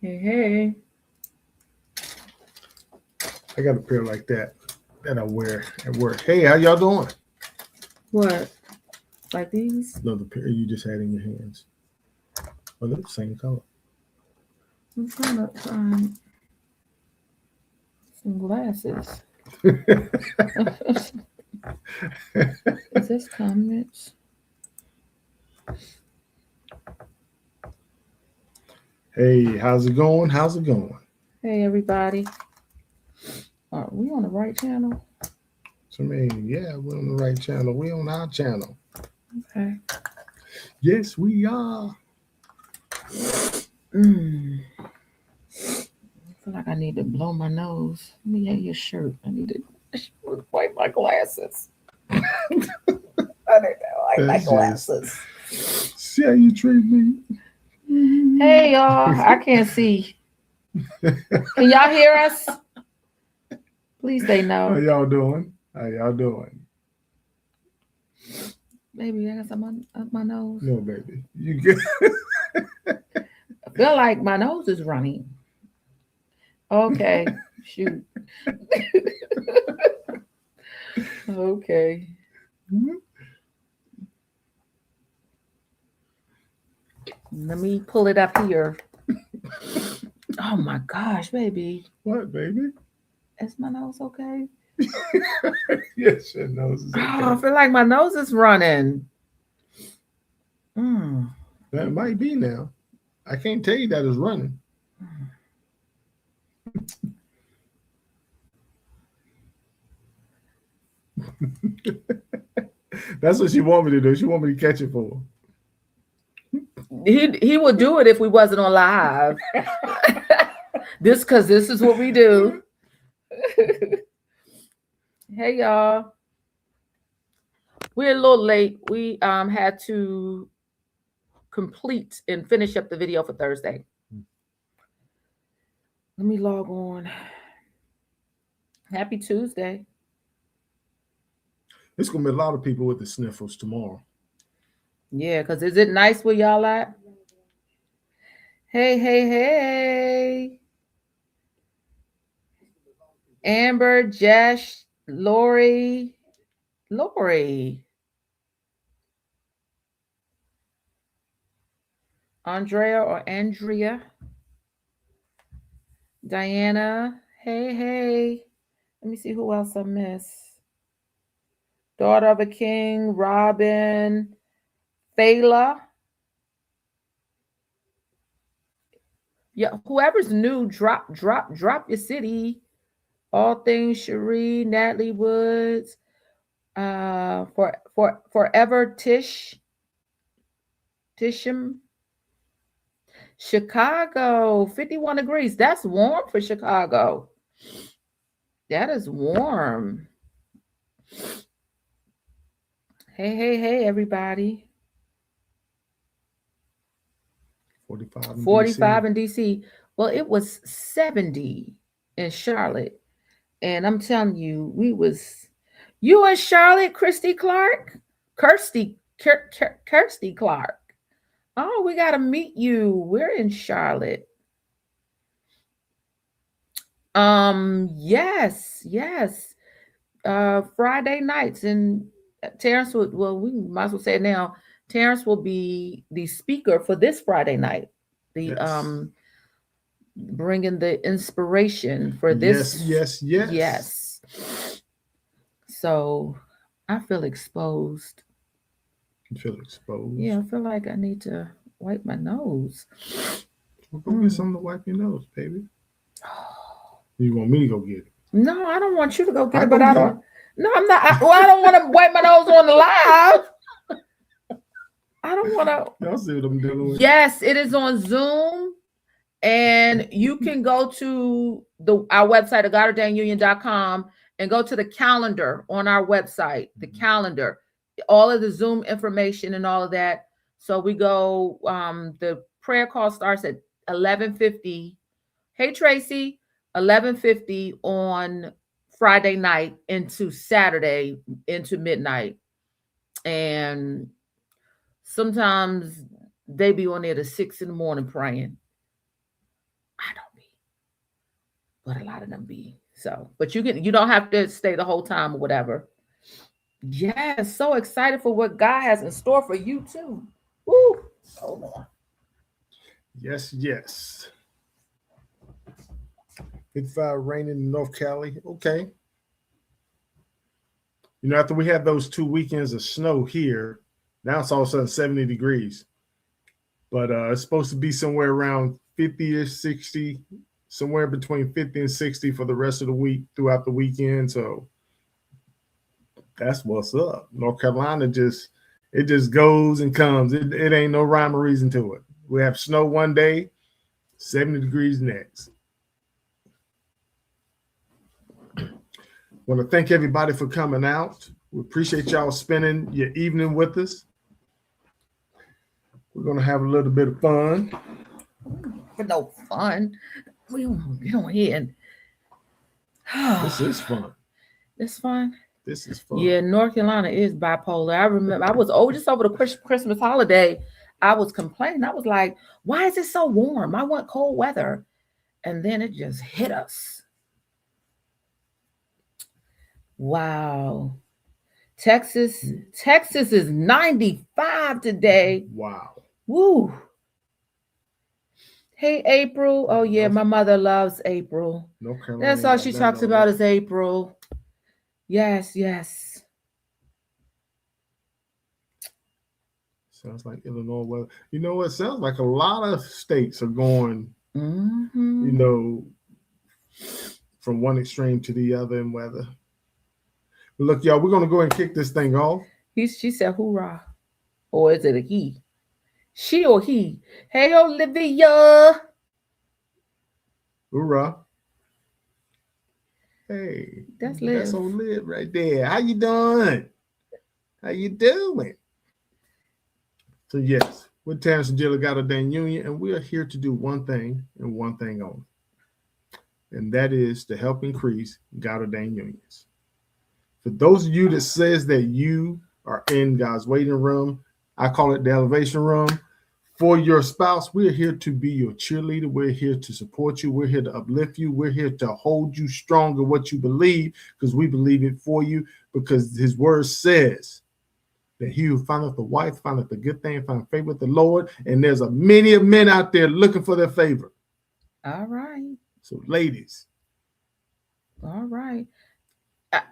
Hey. I got a pair like that I wear at work. Hey, how y'all doing? What? Like these? Another pair you just had in your hands. Oh, they're the same color. I'm trying to find some glasses. Is this comments? Hey, how's it going? How's it going? Hey, everybody. Are we on the right channel? So, yeah, we're on the right channel. We're on our channel. Okay. Yes, we are. I feel like I need to blow my nose. Let me have your shirt. I need to wipe my glasses. I need to wipe my glasses. See how you treat me. Hey, y'all. I can't see. Can y'all hear us? Please say no. How y'all doing? How y'all doing? Baby, I got some up my nose. No, baby. You good? I feel like my nose is running. Okay. Shoot. Okay. Let me pull it up here. Oh my gosh, baby. What, baby? Is my nose okay? Yes, your nose is okay. Oh, I feel like my nose is running. That might be now. I can't tell you that it's running. That's what she want me to do. She want me to catch it for her. He would do it if we wasn't on live. This is what we do. Hey y'all. We're a little late. We had to complete and finish up the video for Thursday. Let me log on. Happy Tuesday. It's gonna be a lot of people with the sniffles tomorrow. Yeah, because is it nice where y'all at? Hey. Amber, Jesh, Lori. Andrea. Diana. Hey. Let me see who else I miss. Daughter of a King, Robin, Fela. Yeah, whoever's new, drop your city. All things Cherie, Natalie Woods, forever Tisham. Chicago, 51 degrees. That's warm for Chicago. That is warm. Hey, everybody. 45 in DC. Well, it was 70 in Charlotte. And I'm telling you, you and Charlotte, Kirsty Clark. Oh, we got to meet you. We're in Charlotte. Yes. Friday nights, and Terrence we might as well say it now. Terrence will be the speaker for this Friday night. Bringing the inspiration for this. Yes. So I feel exposed. You feel exposed? Yeah, I feel like I need to wipe my nose. Well, go get something to wipe your nose, baby. You want me to go get it? No, I don't want you to go get it, but I don't. No, I'm not. I don't want to wipe my nose on the live. I don't want to. Y'all see what I'm doing with? Yes, it is on Zoom. And you can go to our website, God-Ordained and go to the calendar on our website, the calendar, all of the Zoom information and all of that. So we go, the prayer call starts at 11:50. Hey, Tracy, 11:50 on Friday night into Saturday into midnight. And sometimes they be on there to 6 in the morning praying. but a lot of them be. So, but you don't have to stay the whole time or whatever. Yes, so excited for what God has in store for you too. Woo! Hold on. Yes, yes. 55 raining in North Cali. Okay. You know, after we had those 2 weekends of snow here, now it's all of a sudden 70 degrees. But it's supposed to be somewhere around 50 or 60, somewhere between 50 and 60 for the rest of the week throughout the weekend. So that's what's up. North Carolina just goes and comes. It ain't no rhyme or reason to it. We have snow one day, 70 degrees next. Want to thank everybody for coming out. We appreciate y'all spending your evening with us. We're going to have a little bit of fun. For no fun. We don't get on here and this is fun. It's fun. This is fun. Yeah, North Carolina is bipolar. I remember I was just over the Christmas holiday. I was complaining. I was like, why is it so warm? I want cold weather. And then it just hit us. Wow. Texas is 95 today. Wow. Woo. Hey, April. Oh, yeah, my mother loves April. North Carolina. That's all she talks about is April. Yes, yes. Sounds like Illinois weather. You know what? Sounds like a lot of states are going, you know, from one extreme to the other in weather. But look, y'all, we're going to go and kick this thing off. She said, hoorah. Or is it a he? She or he? Hey, Olivia. Hoorah. Hey, that's Liv. That's old Liv right there. How you doing? How you doing? So yes, we're Terrence and Jill of God-Ordained Union, and we are here to do one thing and one thing only. And that is to help increase God-Ordained unions. For those of you that says that you are in God's waiting room, I call it the elevation room. For your spouse, we're here to be your cheerleader. We're here to support you. We're here to uplift you. We're here to hold you strong in what you believe, because we believe it for you, because his word says that he who findeth a wife findeth a good thing, find favor with the Lord. And there's a many of men out there looking for their favor. All right. So ladies. All right.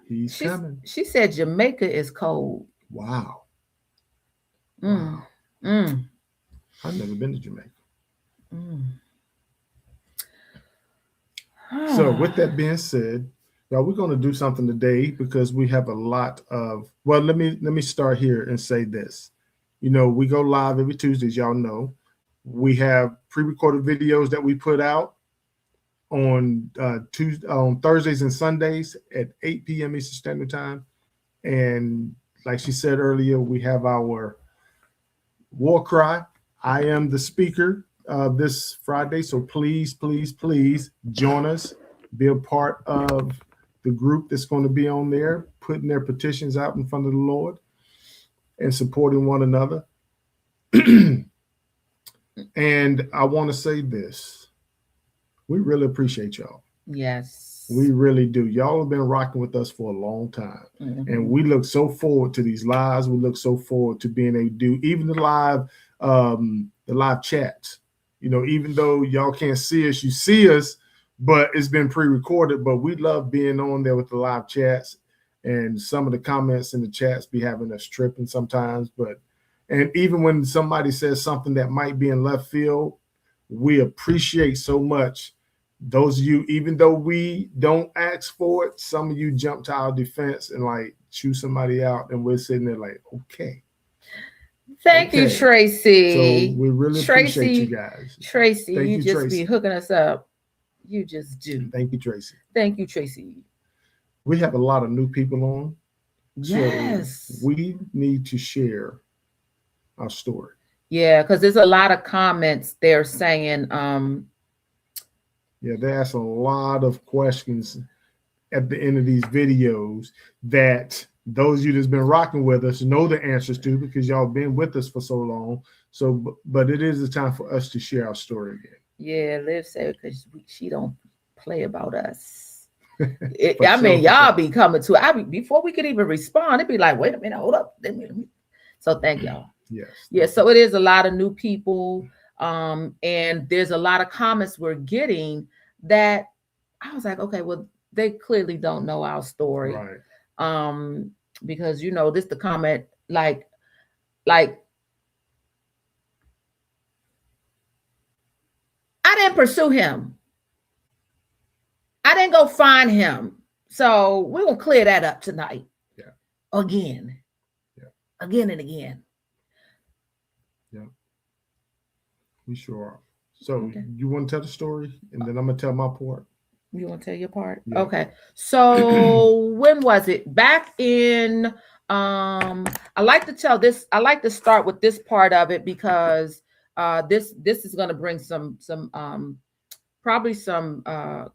He's coming. She said Jamaica is cold. Wow. Wow. I've never been to Jamaica. So with that being said, y'all, we're going to do something today because we have a lot of, well, let me start here and say this. You know, we go live every Tuesday, as y'all know. We have pre-recorded videos that we put out on Thursdays and Sundays at 8 p.m. Eastern Standard Time. And like she said earlier, we have our war cry. I am the speaker this Friday. So please, please, please join us. Be a part of the group that's going to be on there, putting their petitions out in front of the Lord and supporting one another. And I want to say this. We really appreciate y'all. Yes. We really do. Y'all have been rocking with us for a long time. And we look so forward to these lives. We look so forward to being able to do even the live chats. You know, even though y'all can't see us, you see us, but it's been pre-recorded. But we love being on there with the live chats. And some of the comments in the chats be having us tripping sometimes. And even when somebody says something that might be in left field, we appreciate so much. Those of you, even though we don't ask for it, some of you jump to our defense and like chew somebody out, and we're sitting there like, okay. Thank you, Tracy. So we really appreciate you guys. Tracy, you just be hooking us up. You just do. Thank you, Tracy. Thank you, Tracy. We have a lot of new people on. Yes. So we need to share our story. Yeah, because there's a lot of comments there saying, yeah, they ask a lot of questions at the end of these videos that those of you that's been rocking with us know the answers to, because y'all been with us for so long. So, but it is a time for us to share our story again. Yeah, Liv said because she don't play about us. For I mean, sure. y'all be coming to, before we could even respond, it'd be like, wait a minute, hold up. So thank y'all. Yes. Yeah, so it is a lot of new people. And there's a lot of comments we're getting that I was like, okay, well, they clearly don't know our story. Right. Because this the comment like I didn't pursue him. I didn't go find him. So we're gonna clear that up tonight. Yeah. Again. Yeah. Again and again. Yeah. We sure are. So Okay. you want to tell the story, and then I'm gonna tell my part. You want to tell your part? Yeah. Okay. So when was it? Back in I like to tell this, I like to start with this part of it because this is going to bring some probably some I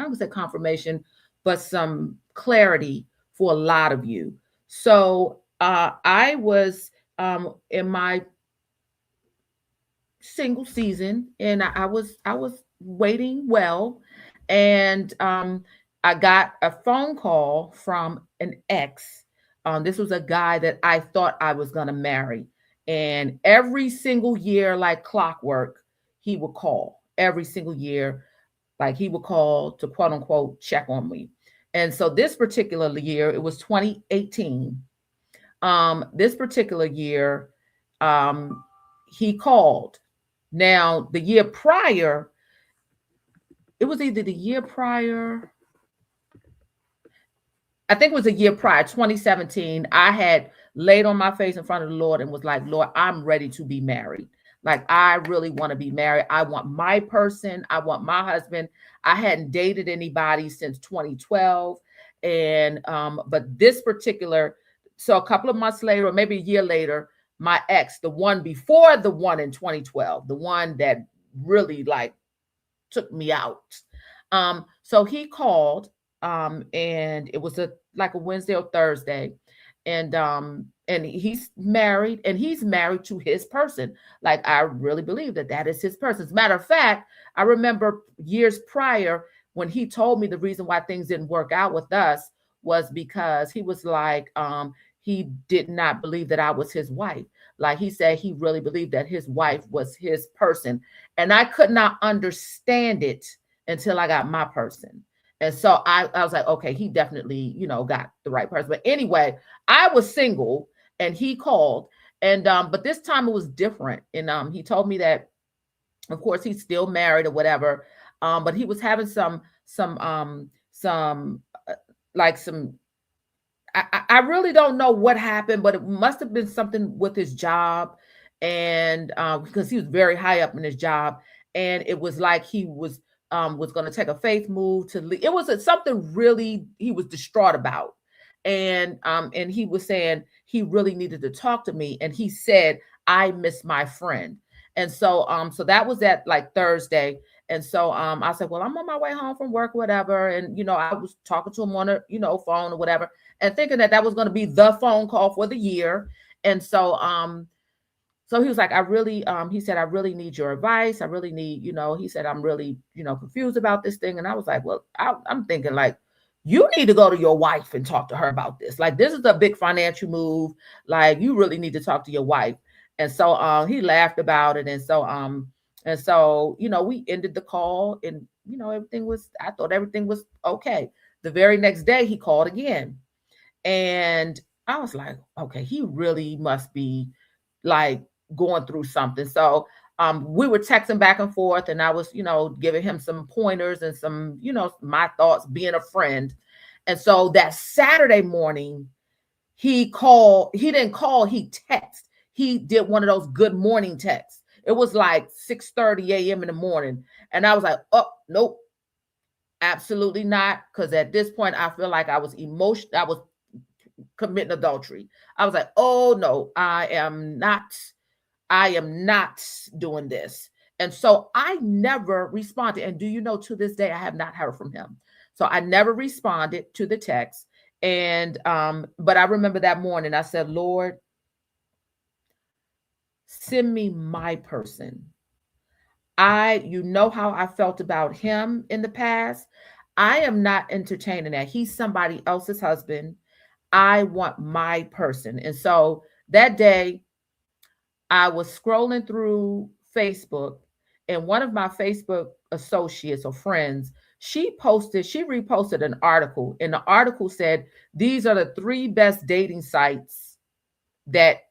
would say confirmation, but some clarity for a lot of you. So I was in my single season, and I was waiting well, and I got a phone call from an ex. This was a guy that I thought I was going to marry, and every single year, like clockwork, he would call every single year, like he would call to quote unquote check on me. And so this particular year, it was 2018. This particular year, he called. Now, the year prior, it was either the year prior, I think it was a year prior, 2017. I had laid on my face in front of the Lord and was like, Lord, I'm ready to be married. Like, I really want to be married. I want my person. I want my husband. I hadn't dated anybody since 2012. And, but this particular, so a couple of months later, or maybe a year later, my ex, the one before the one in 2012, the one that really like took me out. So he called, and it was like a Wednesday or Thursday, and he's married, and he's married to his person. Like, I really believe that is his person. As a matter of fact, I remember years prior when he told me the reason why things didn't work out with us was because he was like, he did not believe that I was his wife. Like, he said he really believed that his wife was his person. And I could not understand it until I got my person. And so I was like, okay, he definitely, got the right person. But anyway, I was single and he called. And but this time it was different. And he told me that, of course, he's still married or whatever. But he was having some like some, I really don't know what happened, but it must have been something with his job. And because he was very high up in his job, and it was like he was going to take a faith move to leave. It was something really he was distraught about. And he was saying he really needed to talk to me. And he said, I miss my friend. And so so that was at like Thursday. And so I said, well, I'm on my way home from work, whatever. And I was talking to him on a phone or whatever, and thinking that was going to be the phone call for the year. And so so he was like, he said, I really need your advice. I really need, he said, I'm really, confused about this thing. And I was like, well, I'm thinking like, you need to go to your wife and talk to her about this. Like, this is a big financial move. Like, you really need to talk to your wife. And so he laughed about it. And so, we ended the call, and, I thought everything was okay. The very next day he called again. And I was like, okay, he really must be like going through something. So we were texting back and forth, and I was, giving him some pointers and some, my thoughts, being a friend. And so that Saturday morning, he called. He didn't call, he texted. He did one of those good morning texts. It was like 6:30 a.m. in the morning. And I was like, oh, nope, absolutely not. Because at this point, I feel like I was emotional. I was committing adultery. I was like, oh no, I am not doing this. And so I never responded. And do you know, to this day, I have not heard from him. So I never responded to the text. And but I remember that morning I said, Lord, send me my person. you know how I felt about him in the past. I am not entertaining that. He's somebody else's husband. I want my person. And so that day I was scrolling through Facebook, and one of my Facebook associates or friends, she reposted an article, and the article said, these are the 3 best dating sites that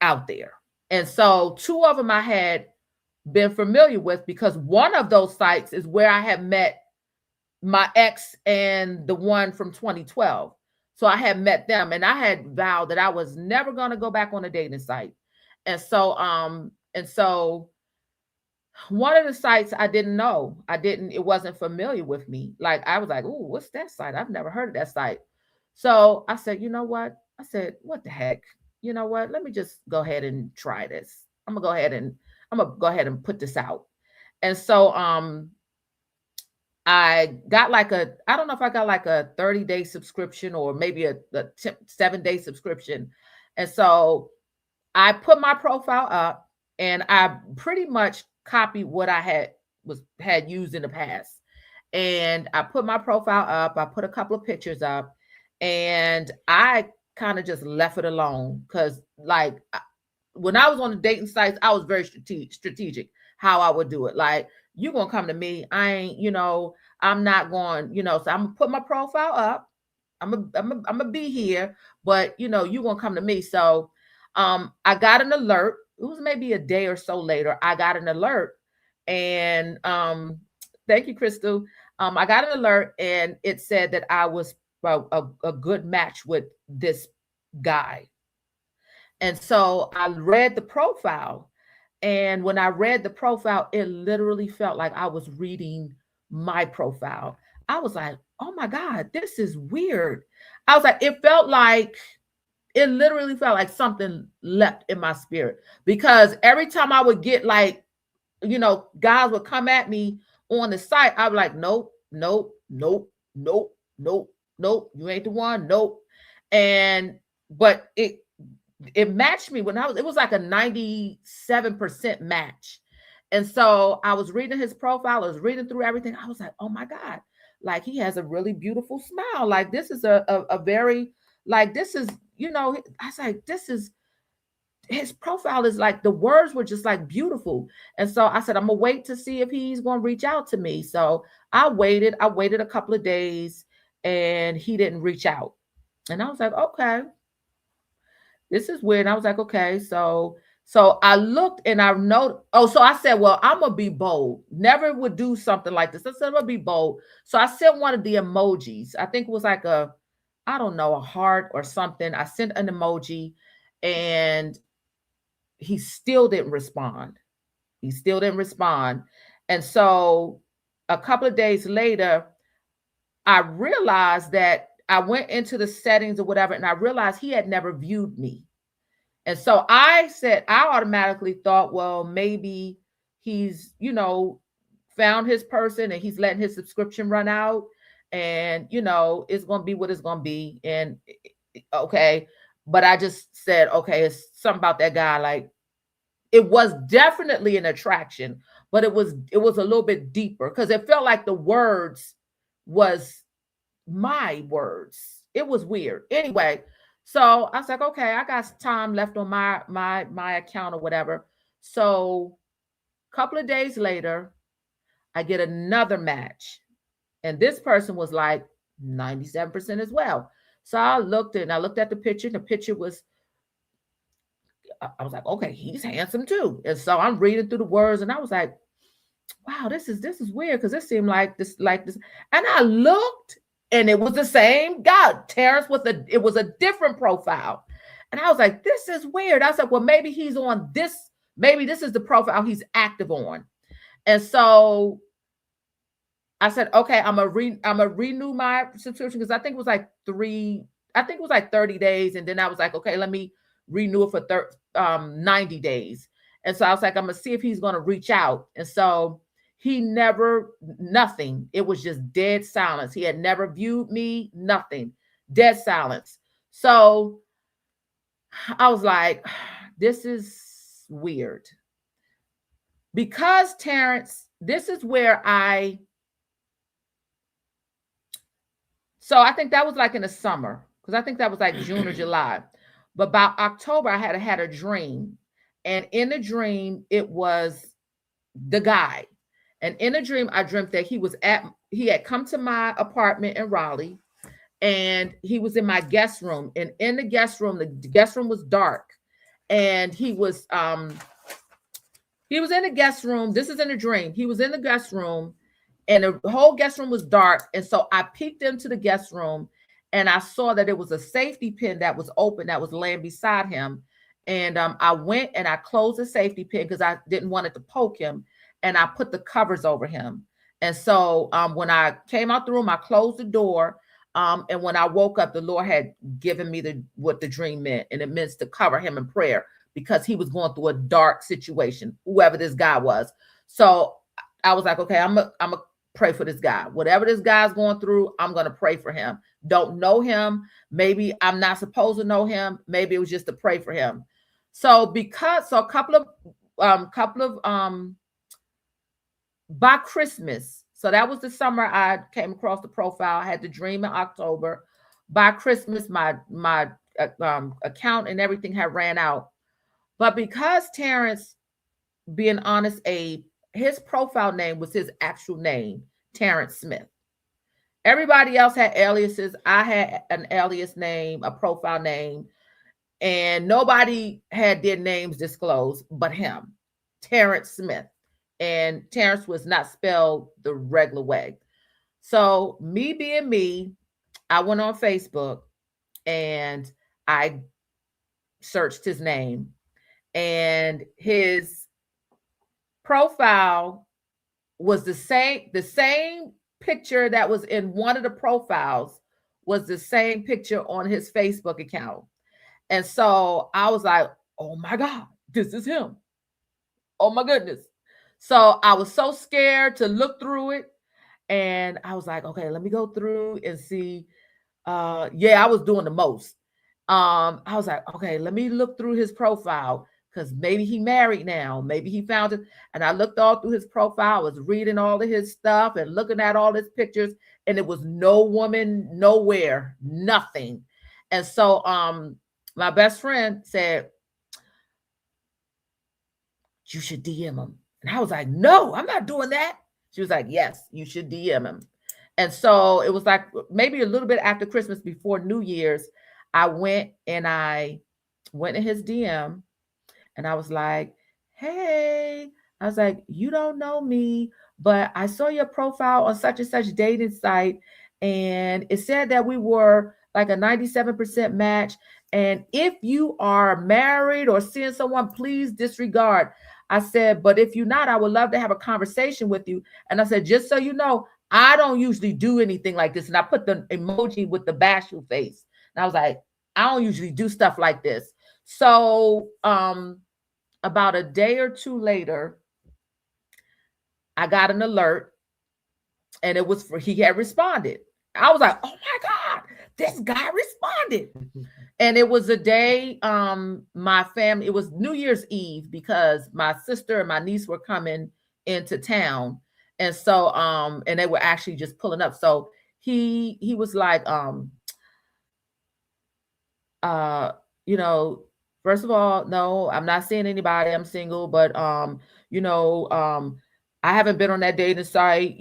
out there. And so 2 of them I had been familiar with, because one of those sites is where I had met my ex and the one from 2012. So I had met them, and I had vowed that I was never going to go back on a dating site. And so one of the sites I didn't know. It wasn't familiar with me. Like, I was like, "Ooh, what's that site? I've never heard of that site." So I said, "You know what?" I said, "What the heck? You know what? Let me just go ahead and try this. I'm gonna go ahead and put this out." And so I got like I don't know if I got like a 30-day subscription or maybe a 7-day subscription. And so I put my profile up, and I pretty much copied what I had used in the past. And I put my profile up, I put a couple of pictures up, and I kind of just left it alone, because like when I was on the dating sites, I was very strategic how I would do it. Like, you're gonna come to me, I ain't, I'm not going, so I'm gonna put my profile up. I'm gonna be here, but you're gonna come to me. So I got an alert. It was maybe a day or so later. I got an alert, and thank you, Crystal. I got an alert, and it said that I was a good match with this guy. And so I read the profile. And when I read the profile, it literally felt like I was reading my profile. I was like, oh my God, this is weird. I was like, it literally felt like something leapt in my spirit, because every time I would get like, guys would come at me on the site, I'd be like, nope, nope, nope, nope, nope, nope, you ain't the one, nope. But it matched me it was like a 97% match. And so I was reading his profile, I was reading through everything. I was like, oh my God, like, he has a really beautiful smile. Like, this is a very, like, this is, I was like, his profile is like, the words were just like beautiful. And so I said, I'm gonna wait to see if he's gonna reach out to me. So I waited a couple of days, and he didn't reach out. And I was like, okay, this is weird. And I was like, okay. So I looked, and I know. Oh, so I said, well, I'm gonna be bold. Never would do something like this. I said, I'm gonna be bold. So I sent one of the emojis. I think it was like I don't know, a heart or something. I sent an emoji, and he still didn't respond. And so a couple of days later, I realized that I went into the settings or whatever, and I realized he had never viewed me. And so I automatically thought, well, maybe he's, found his person, and he's letting his subscription run out, and, it's going to be what it's going to be. And okay. But I just said, okay, it's something about that guy. Like, it was definitely an attraction, but it was a little bit deeper, because it felt like the words was my words. It was weird. Anyway, so I was like, okay, I got time left on my account or whatever. So a couple of days later, I get another match, and this person was like 97% as well. So I looked at the picture, and the picture was, I was like, okay, he's handsome too. And so I'm reading through the words, and I was like, wow, this is weird, because it seemed like this. And I looked, and it was the same guy, Terrence, it was a different profile. And I was like, this is weird. I said, well, maybe he's on this, maybe this is the profile he's active on. And so I said, okay, I'm gonna renew my subscription, because I think it was like 30 days. And then I was like, okay, let me renew it for 90 days. And so I was like, I'm gonna see if he's gonna reach out. And so he never, nothing. It was just dead silence. He had never viewed me, nothing, dead silence. So I was like, this is weird. because Terrence, this is where so I think that was like in the summer, because I think that was like June or July. But by October, I had a dream. And in the dream, it was the guy. And in a dream, I dreamt that he had come to my apartment in Raleigh, and he was in my guest room. And in the guest room was dark. And he was in the guest room. This is in a dream. He was in the guest room, and the whole guest room was dark. And so I peeked into the guest room, and I saw that it was a safety pin that was open that was laying beside him. And I went and I closed the safety pin because I didn't want it to poke him. And I put the covers over him. And so when I came out the room, I closed the door. And when I woke up, the Lord had given me what the dream meant. And it meant to cover him in prayer because he was going through a dark situation, whoever this guy was. So I was like, okay, I'm gonna pray for this guy. Whatever this guy's going through, I'm going to pray for him. Don't know him. Maybe I'm not supposed to know him. Maybe it was just to pray for him. So a couple of by Christmas. So that was the summer I came across the profile. I had the dream in October. By Christmas, my account and everything had ran out. But because Terrence, being honest, his profile name was his actual name, Terrence Smith. Everybody else had aliases. I had an alias name, a profile name, and nobody had their names disclosed but him, Terrence Smith. And Terrence was not spelled the regular way. So me being me, I went on Facebook and I searched his name, and his profile was the same picture that was in one of the profiles was the same picture on his Facebook account. And so I was like, oh my God, this is him. Oh my goodness. So I was so scared to look through it. And I was like, okay, let me go through and see. I was doing the most. I was like, okay, let me look through his profile, because maybe he married now. Maybe he found it. And I looked all through his profile. I was reading all of his stuff and looking at all his pictures. And it was no woman, nowhere, nothing. And so my best friend said, you should DM him. And I was like, no, I'm not doing that. She was like, yes, you should DM him. And so it was like maybe a little bit after Christmas, before New Year's, I went in his DM, and I was like, hey, I was like, you don't know me, but I saw your profile on such and such dating site, and it said that we were like a 97% match. And if you are married or seeing someone, please disregard. I said, but if you're not, I would love to have a conversation with you. And I said, just so you know, I don't usually do anything like this. And I put the emoji with the bashful face. And I was like, I don't usually do stuff like this. So about a day or two later, I got an alert, and it was he had responded. I was like, oh my God, this guy responded. And it was a day, my family, it was New Year's Eve, because my sister and my niece were coming into town. And so, and they were actually just pulling up. So he was like, first of all, no, I'm not seeing anybody. I'm single, but, I haven't been on that dating site,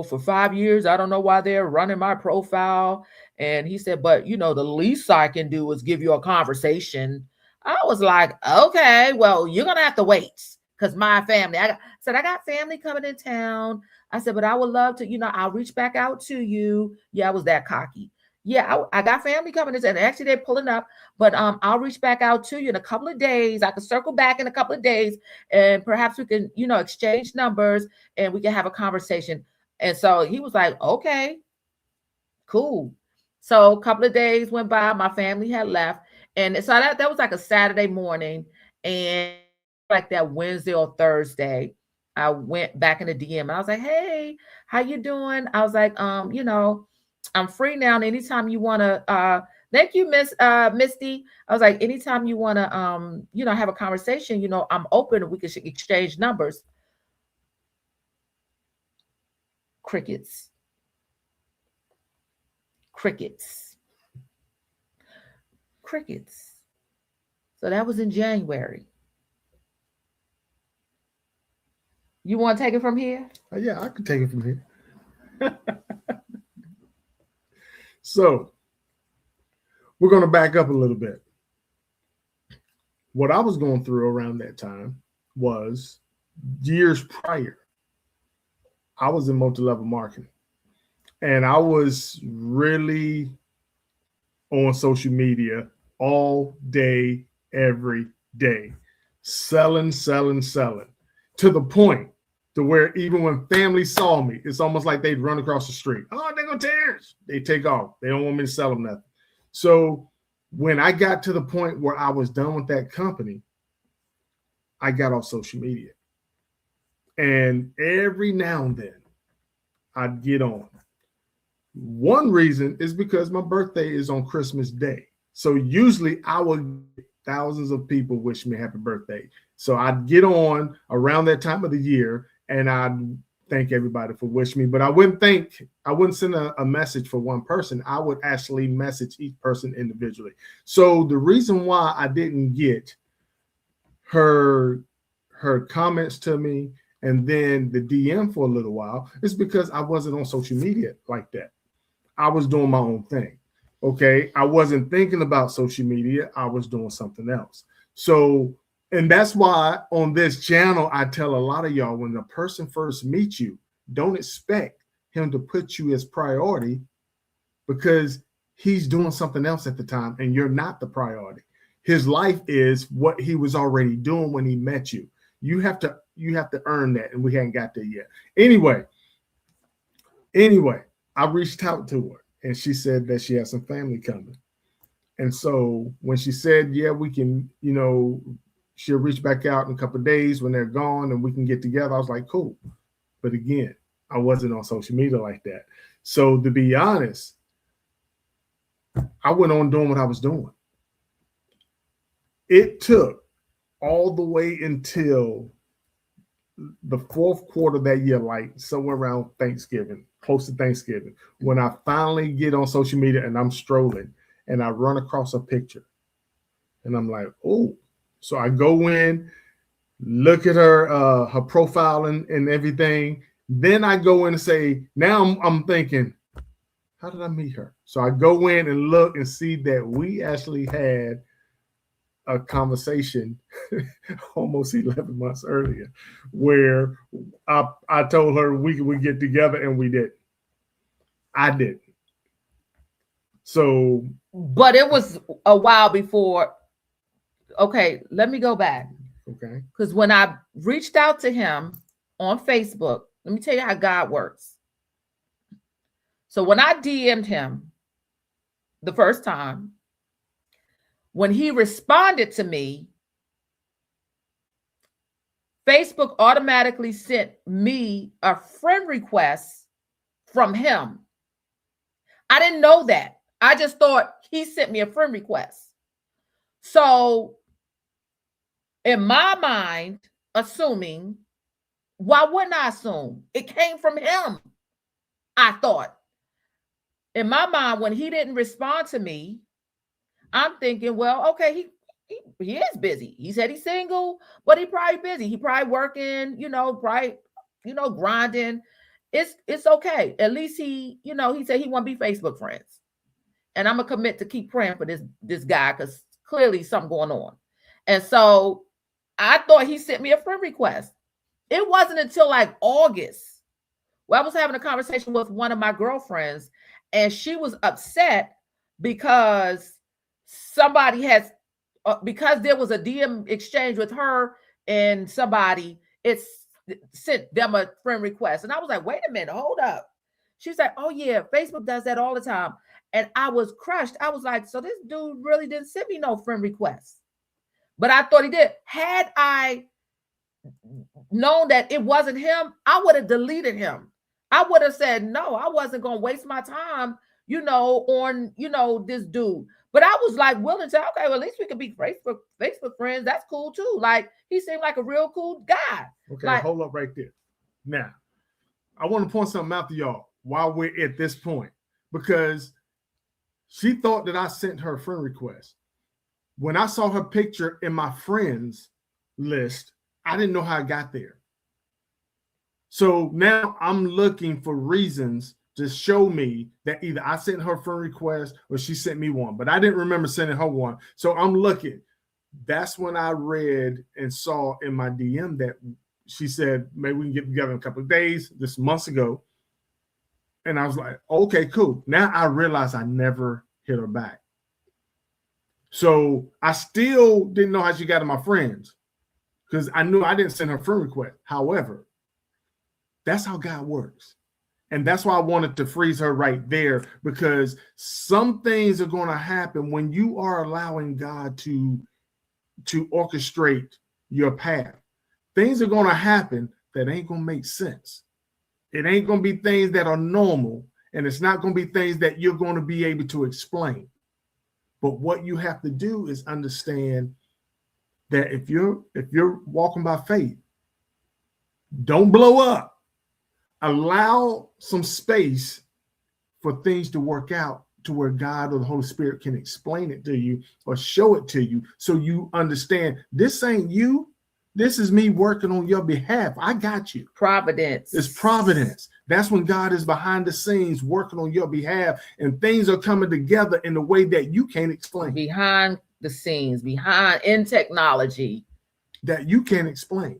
for 5 years. I don't know why they're running my profile. And he said, but, the least I can do is give you a conversation. I was like, okay, well, you're going to have to wait, because my family, I got family coming in town. I said, but I would love to, I'll reach back out to you. Yeah, I was that cocky. Yeah, I got family coming in, and actually they're pulling up, but I'll reach back out to you in a couple of days. I can circle back in a couple of days, and perhaps we can, exchange numbers, and we can have a conversation. And so he was like, okay, cool. So a couple of days went by, my family had left. And so that was like a Saturday morning. And like that Wednesday or Thursday, I went back in the DM, and I was like, hey, how you doing? I was like, I'm free now. And anytime you want to, thank you, Misty. I was like, anytime you want to, have a conversation, I'm open, and we can exchange numbers. Crickets. Crickets. Crickets. So that was in January. You want to take it from here? Yeah, I could take it from here. So we're going to back up a little bit. What I was going through around that time was years prior. I was in multi-level marketing, and I was really on social media all day, every day, selling, to the point to where even when family saw me, it's almost like they'd run across the street. Oh, they're going to Terrence. They take off. They don't want me to sell them nothing. So when I got to the point where I was done with that company, I got off social media. And every now and then I'd get on. One reason is because my birthday is on Christmas Day. So usually I would get thousands of people wish me happy birthday. So I'd get on around that time of the year and I'd thank everybody for wishing me. But I wouldn't send a message for one person. I would actually message each person individually. So the reason why I didn't get her comments to me and then the DM for a little while is because I wasn't on social media like that. I was doing my own thing. Okay. I wasn't thinking about social media. I was doing something else. So, and that's why on this channel, I tell a lot of y'all, when the person first meets you, don't expect him to put you as priority because he's doing something else at the time and you're not the priority. His life is what he was already doing when he met you. You have to earn that, and we haven't got there yet. Anyway, I reached out to her and she said that she has some family coming. And so when she said, yeah, we can, she'll reach back out in a couple of days when they're gone and we can get together, I was like, cool. But again, I wasn't on social media like that. So to be honest, I went on doing what I was doing. It took all the way until the fourth quarter that year, like somewhere around Thanksgiving, close to Thanksgiving, when I finally get on social media and I'm strolling and I run across a picture and I'm like, oh. So I go in, look at her profile and everything. Then I go in and say, now I'm thinking, how did I meet her? So I go in and look and see that we actually had a conversation almost 11 months earlier where I told her we would get together and we didn't. I didn't. So. But it was a while before. Okay, let me go back. Okay. Because when I reached out to him on Facebook, let me tell you how God works. So when I DM'd him the first time, when he responded to me, Facebook automatically sent me a friend request from him. I didn't know that. I just thought he sent me a friend request. So in my mind, assuming, why wouldn't I assume? It came from him, I thought. In my mind, when he didn't respond to me, I'm thinking, well, okay, he is busy. He said he's single, but he probably busy. He probably working, grinding. It's okay. At least he said he want to be Facebook friends. And I'm gonna commit to keep praying for this guy because clearly something going on. And so I thought he sent me a friend request. It wasn't until like August where I was having a conversation with one of my girlfriends, and she was upset because somebody has, because there was a DM exchange with her and somebody, it's sent them a friend request. And I was like, wait a minute, hold up. She's like, oh yeah, Facebook does that all the time. And I was crushed. I was like, so this dude really didn't send me no friend request. But I thought he did. Had I known that it wasn't him, I would have deleted him. I would have said, no, I wasn't going to waste my time, on, this dude. But I was like willing to, okay, well, at least we could be Facebook friends. That's cool too. Like, he seemed like a real cool guy. Okay, like, hold up right there. Now, I want to point something out to y'all while we're at this point, because she thought that I sent her a friend request. When I saw her picture in my friends list, I didn't know how I got there. So now I'm looking for reasons to show me that either I sent her a friend request or she sent me one, but I didn't remember sending her one. So I'm looking. That's when I read and saw in my DM that she said, maybe we can get together in a couple of days, this months ago. And I was like, okay, cool. Now I realize I never hit her back. So I still didn't know how she got to my friends because I knew I didn't send her friend request. However, that's how God works. And that's why I wanted to freeze her right there, because some things are going to happen when you are allowing God to orchestrate your path. Things are going to happen that ain't going to make sense. It ain't going to be things that are normal, and it's not going to be things that you're going to be able to explain. But what you have to do is understand that if you're walking by faith, don't blow up. Allow some space for things to work out to where God or the Holy Spirit can explain it to you or show it to you so you understand this ain't you. This is me working on your behalf. I got you. Providence. It's providence. That's when God is behind the scenes working on your behalf, and things are coming together in a way that you can't explain. Behind the scenes, in technology. That you can't explain.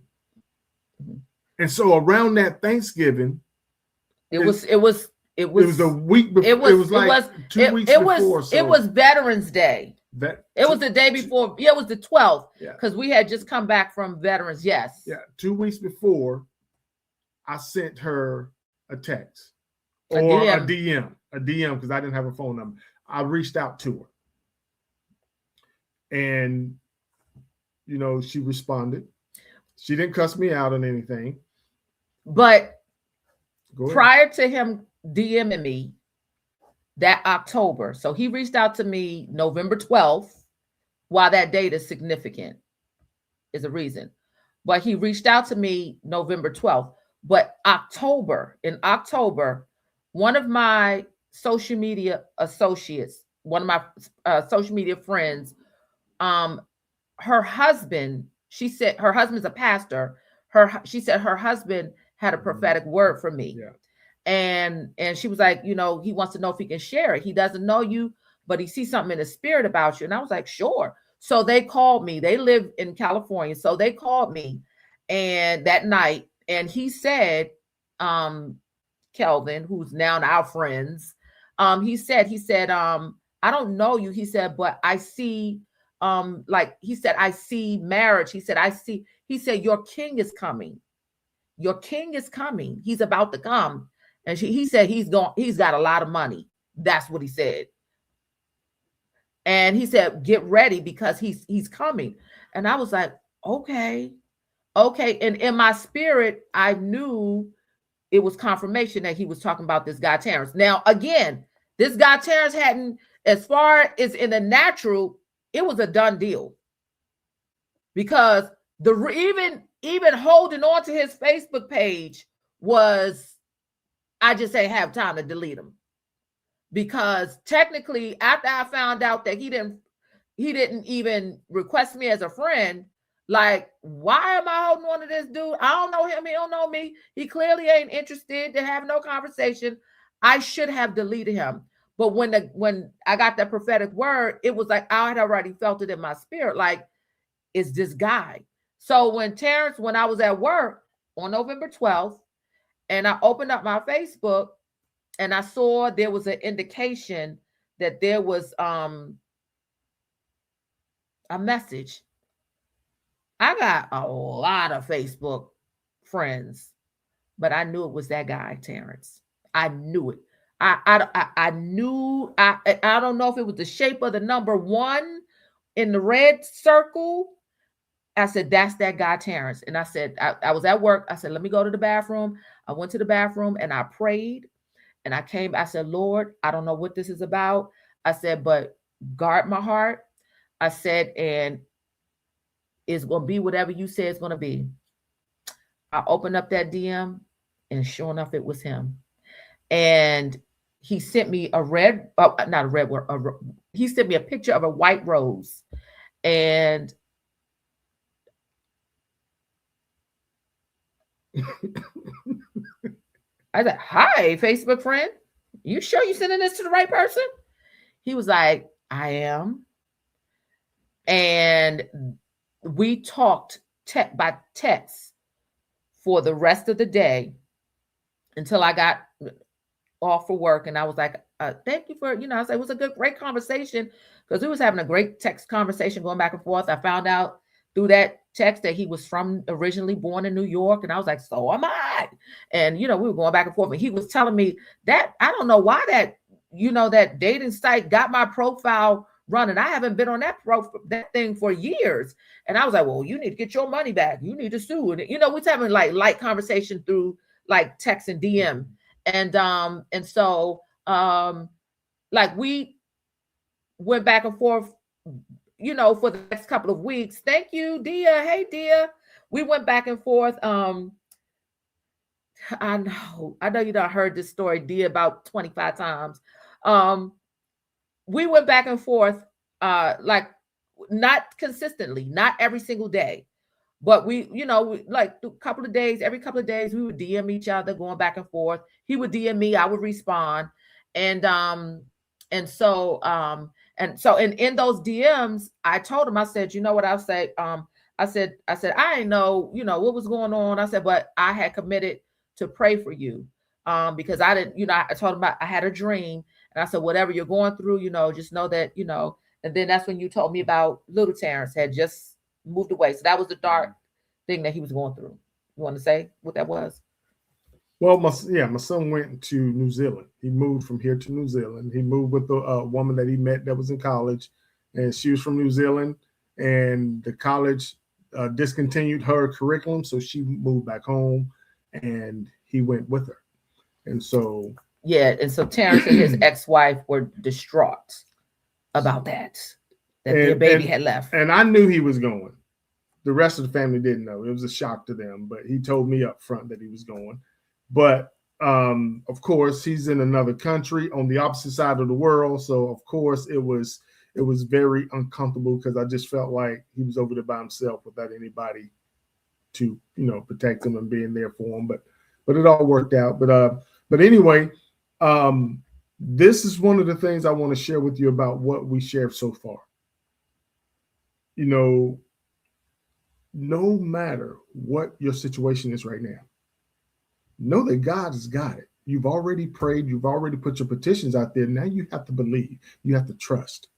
And so around that Thanksgiving, it was the week before. It was 2 weeks before. It was Veterans Day. It was the day before. Yeah, it was the 12th. Because we had just come back from Veterans. Yes. Yeah. 2 weeks before, I sent her a text or a DM because I didn't have a phone number. I reached out to her, and she responded. She didn't cuss me out on anything. But prior to him DMing me that October, so he reached out to me November 12th, while that date is significant, is a reason. But he reached out to me November 12th. But in October, one of my social media associates, one of my social media friends, her husband, she said her husband's a pastor. She said her husband had a prophetic word for me. Yeah. And she was like, he wants to know if he can share it. He doesn't know you, but he sees something in the spirit about you. And I was like, sure. So they called me. They live in California. So they called me and that night, and he said, Kelvin, who's now our friends, he said, I don't know you. He said, but I see, I see marriage. He said, your king is coming. Your king is coming. He's about to come. And he said, he's got a lot of money. That's what he said. And he said, get ready because he's coming. And I was like, okay. And in my spirit, I knew it was confirmation that he was talking about this guy, Terrence. Now, again, this guy, Terrence, hadn't, as far as in the natural, it was a done deal. Because even holding on to his Facebook page was, I just ain't have time to delete him. Because technically, after I found out that he didn't even request me as a friend, like, why am I holding on to this dude? I don't know him. He don't know me. He clearly ain't interested to have no conversation. I should have deleted him. But when I got that prophetic word, it was like I had already felt it in my spirit. Like, it's this guy. So when I was at work on November 12th, and I opened up my Facebook, and I saw there was an indication that there was a message. I got a lot of Facebook friends, but I knew it was that guy, Terrence. I knew it. I knew. I don't know if it was the shape of the number 1 in the red circle. I said, that's that guy, Terrence. And I said, I was at work. I said, let me go to the bathroom. I went to the bathroom and I prayed. And I came. I said, Lord, I don't know what this is about. I said, but guard my heart. I said, and it's going to be whatever you say it's going to be. I opened up that DM And sure enough, it was him. And he sent me a red, not a red, he sent me a picture of a white rose. And I said, "Hi, Facebook friend. You sure you sending this to the right person?" He was like, "I am." And we talked by text for the rest of the day until I got off for work. And I was like, thank you for, I said, it was a great conversation, because we was having a great text conversation going back and forth. I found out through that text that he was originally born in New York. And I was like, so am I. And, we were going back and forth. And he was telling me that, I don't know why that, that dating site got my profile running. I haven't been on that thing for years. And I was like, well, you need to get your money back. You need to sue. And, we're having like light conversation through like text and DM. And so like we went back and forth, for the next couple of weeks. Thank you, Dia. Hey, Dia. We went back and forth. I know you done heard this story, Dia, about 25 times. We went back and forth, like not consistently, not every single day, but we, like every couple of days, we would DM each other, going back and forth. He would DM me, I would respond. And so in those DMs, I told him, I said, you know what, I'll say, I said, I didn't know, what was going on. I said, but I had committed to pray for you. Because I didn't, I told him I had a dream, and I said, whatever you're going through, just know that, and then that's when you told me about little Terrence had just moved away. So that was the dark thing that he was going through. You want to say what that was? Well, my son went to New Zealand. He moved from here to New Zealand. He moved with a woman that he met that was in college, and she was from New Zealand, and the college discontinued her curriculum. So she moved back home, and he went with her. And so, and so Terrence and his ex-wife were distraught about that their baby had left. And I knew he was going. The rest of the family didn't know. It was a shock to them, but he told me up front that he was going. But of course, he's in another country on the opposite side of the world. So of course, it was very uncomfortable, because I just felt like he was over there by himself without anybody to, protect him and being there for him. But it all worked out. But anyway, this is one of the things I want to share with you about what we shared so far. No matter what your situation is right now, know that God has got it. You've already prayed. You've already put your petitions out there. Now you have to believe. You have to trust.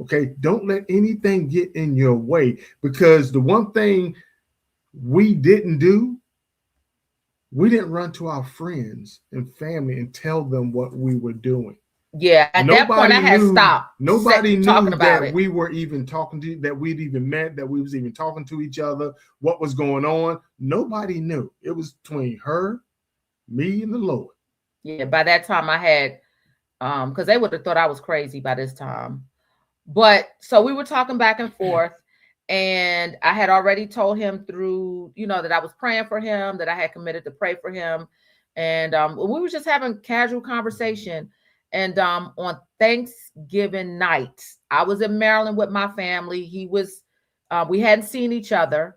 Okay? Don't let anything get in your way, because the one thing we didn't do, we didn't run to our friends and family and tell them what we were doing. Yeah, at that point I had stopped. Nobody knew that we were even talking to, that we'd even met, that we was even talking to each other, what was going on. Nobody knew. It was between her, me, and the Lord. Yeah, by that time I had, because they would have thought I was crazy by this time. But so we were talking back and forth, and I had already told him through, that I was praying for him, that I had committed to pray for him. And we were just having casual conversation. And on Thanksgiving night, I was in Maryland with my family. He was, we hadn't seen each other.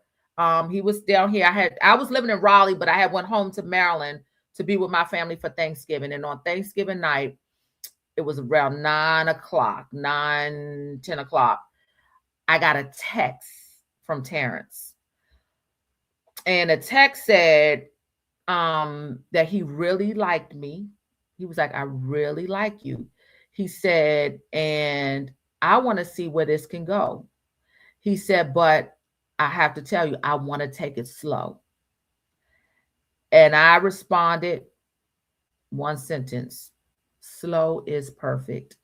He was down here. I was living in Raleigh, but I had went home to Maryland to be with my family for Thanksgiving. And on Thanksgiving night, it was around 10 o'clock. I got a text from Terrence. And the text said that he really liked me. He was like, I really like you. He said, and I want to see where this can go. He said, but I have to tell you, I want to take it slow. And I responded, one sentence: slow is perfect.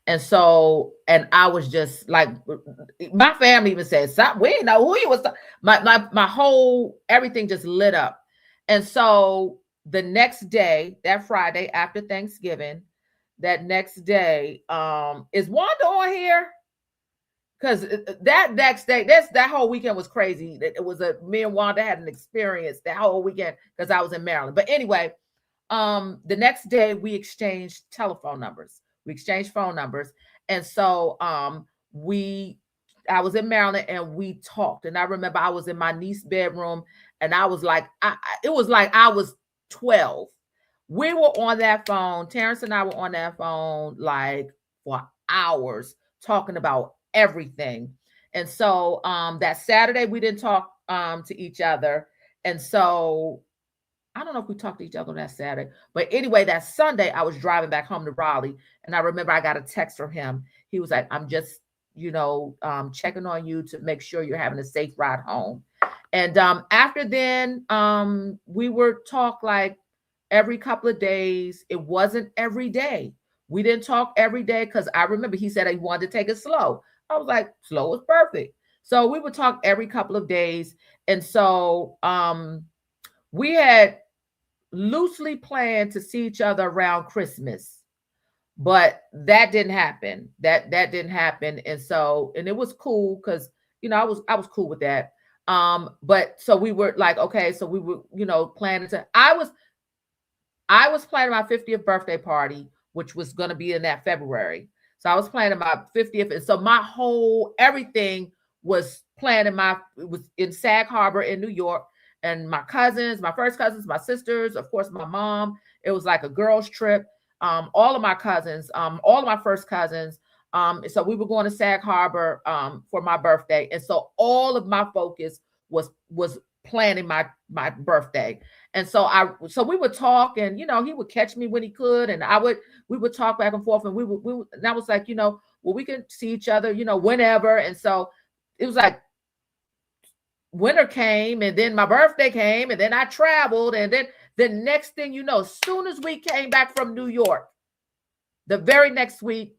And so, and I was just like, my family even said, we didn't know who he was. My whole, everything just lit up. And so the next day, that Friday after Thanksgiving, that next day, is Wanda on here? because that next day, that whole weekend was crazy. It was me and Wanda had an experience that whole weekend because I was in Maryland. But anyway, the next day we exchanged telephone numbers. We exchanged phone numbers, and so I was in Maryland and we talked. And I remember I was in my niece's bedroom, and I was like, it was like I was 12. We were on that phone. Terrence and I were on that phone like for hours talking about everything. And so that Saturday we didn't talk to each other. And so I don't know if we talked to each other on that Saturday, but anyway, that Sunday I was driving back home to Raleigh, and I remember I got a text from him. He was like, I'm just, checking on you to make sure you're having a safe ride home. And after then, we were talk like every couple of days. It wasn't every day. We didn't talk every day because I remember he said he wanted to take it slow. I was like, slow is perfect. So we would talk every couple of days. And so we had loosely planned to see each other around Christmas, but that didn't happen. That didn't happen. And so, and it was cool because, I was cool with that. But so we were like, okay, so we were, planning to, I was planning my 50th birthday party, which was going to be in that February. So I was planning my 50th. And so my whole, everything was planning it was in Sag Harbor in New York. And my cousins, my first cousins, my sisters, of course, my mom, it was like a girls trip. All of my cousins, all of my first cousins. So we were going to Sag Harbor for my birthday. And so all of my focus was planning my birthday. And so we would talk, and he would catch me when he could, and we would talk back and forth, and and I was like, well, we can see each other, whenever. And so it was like winter came, and then my birthday came, and then I traveled, and then the next thing you know, as soon as we came back from New York, the very next week,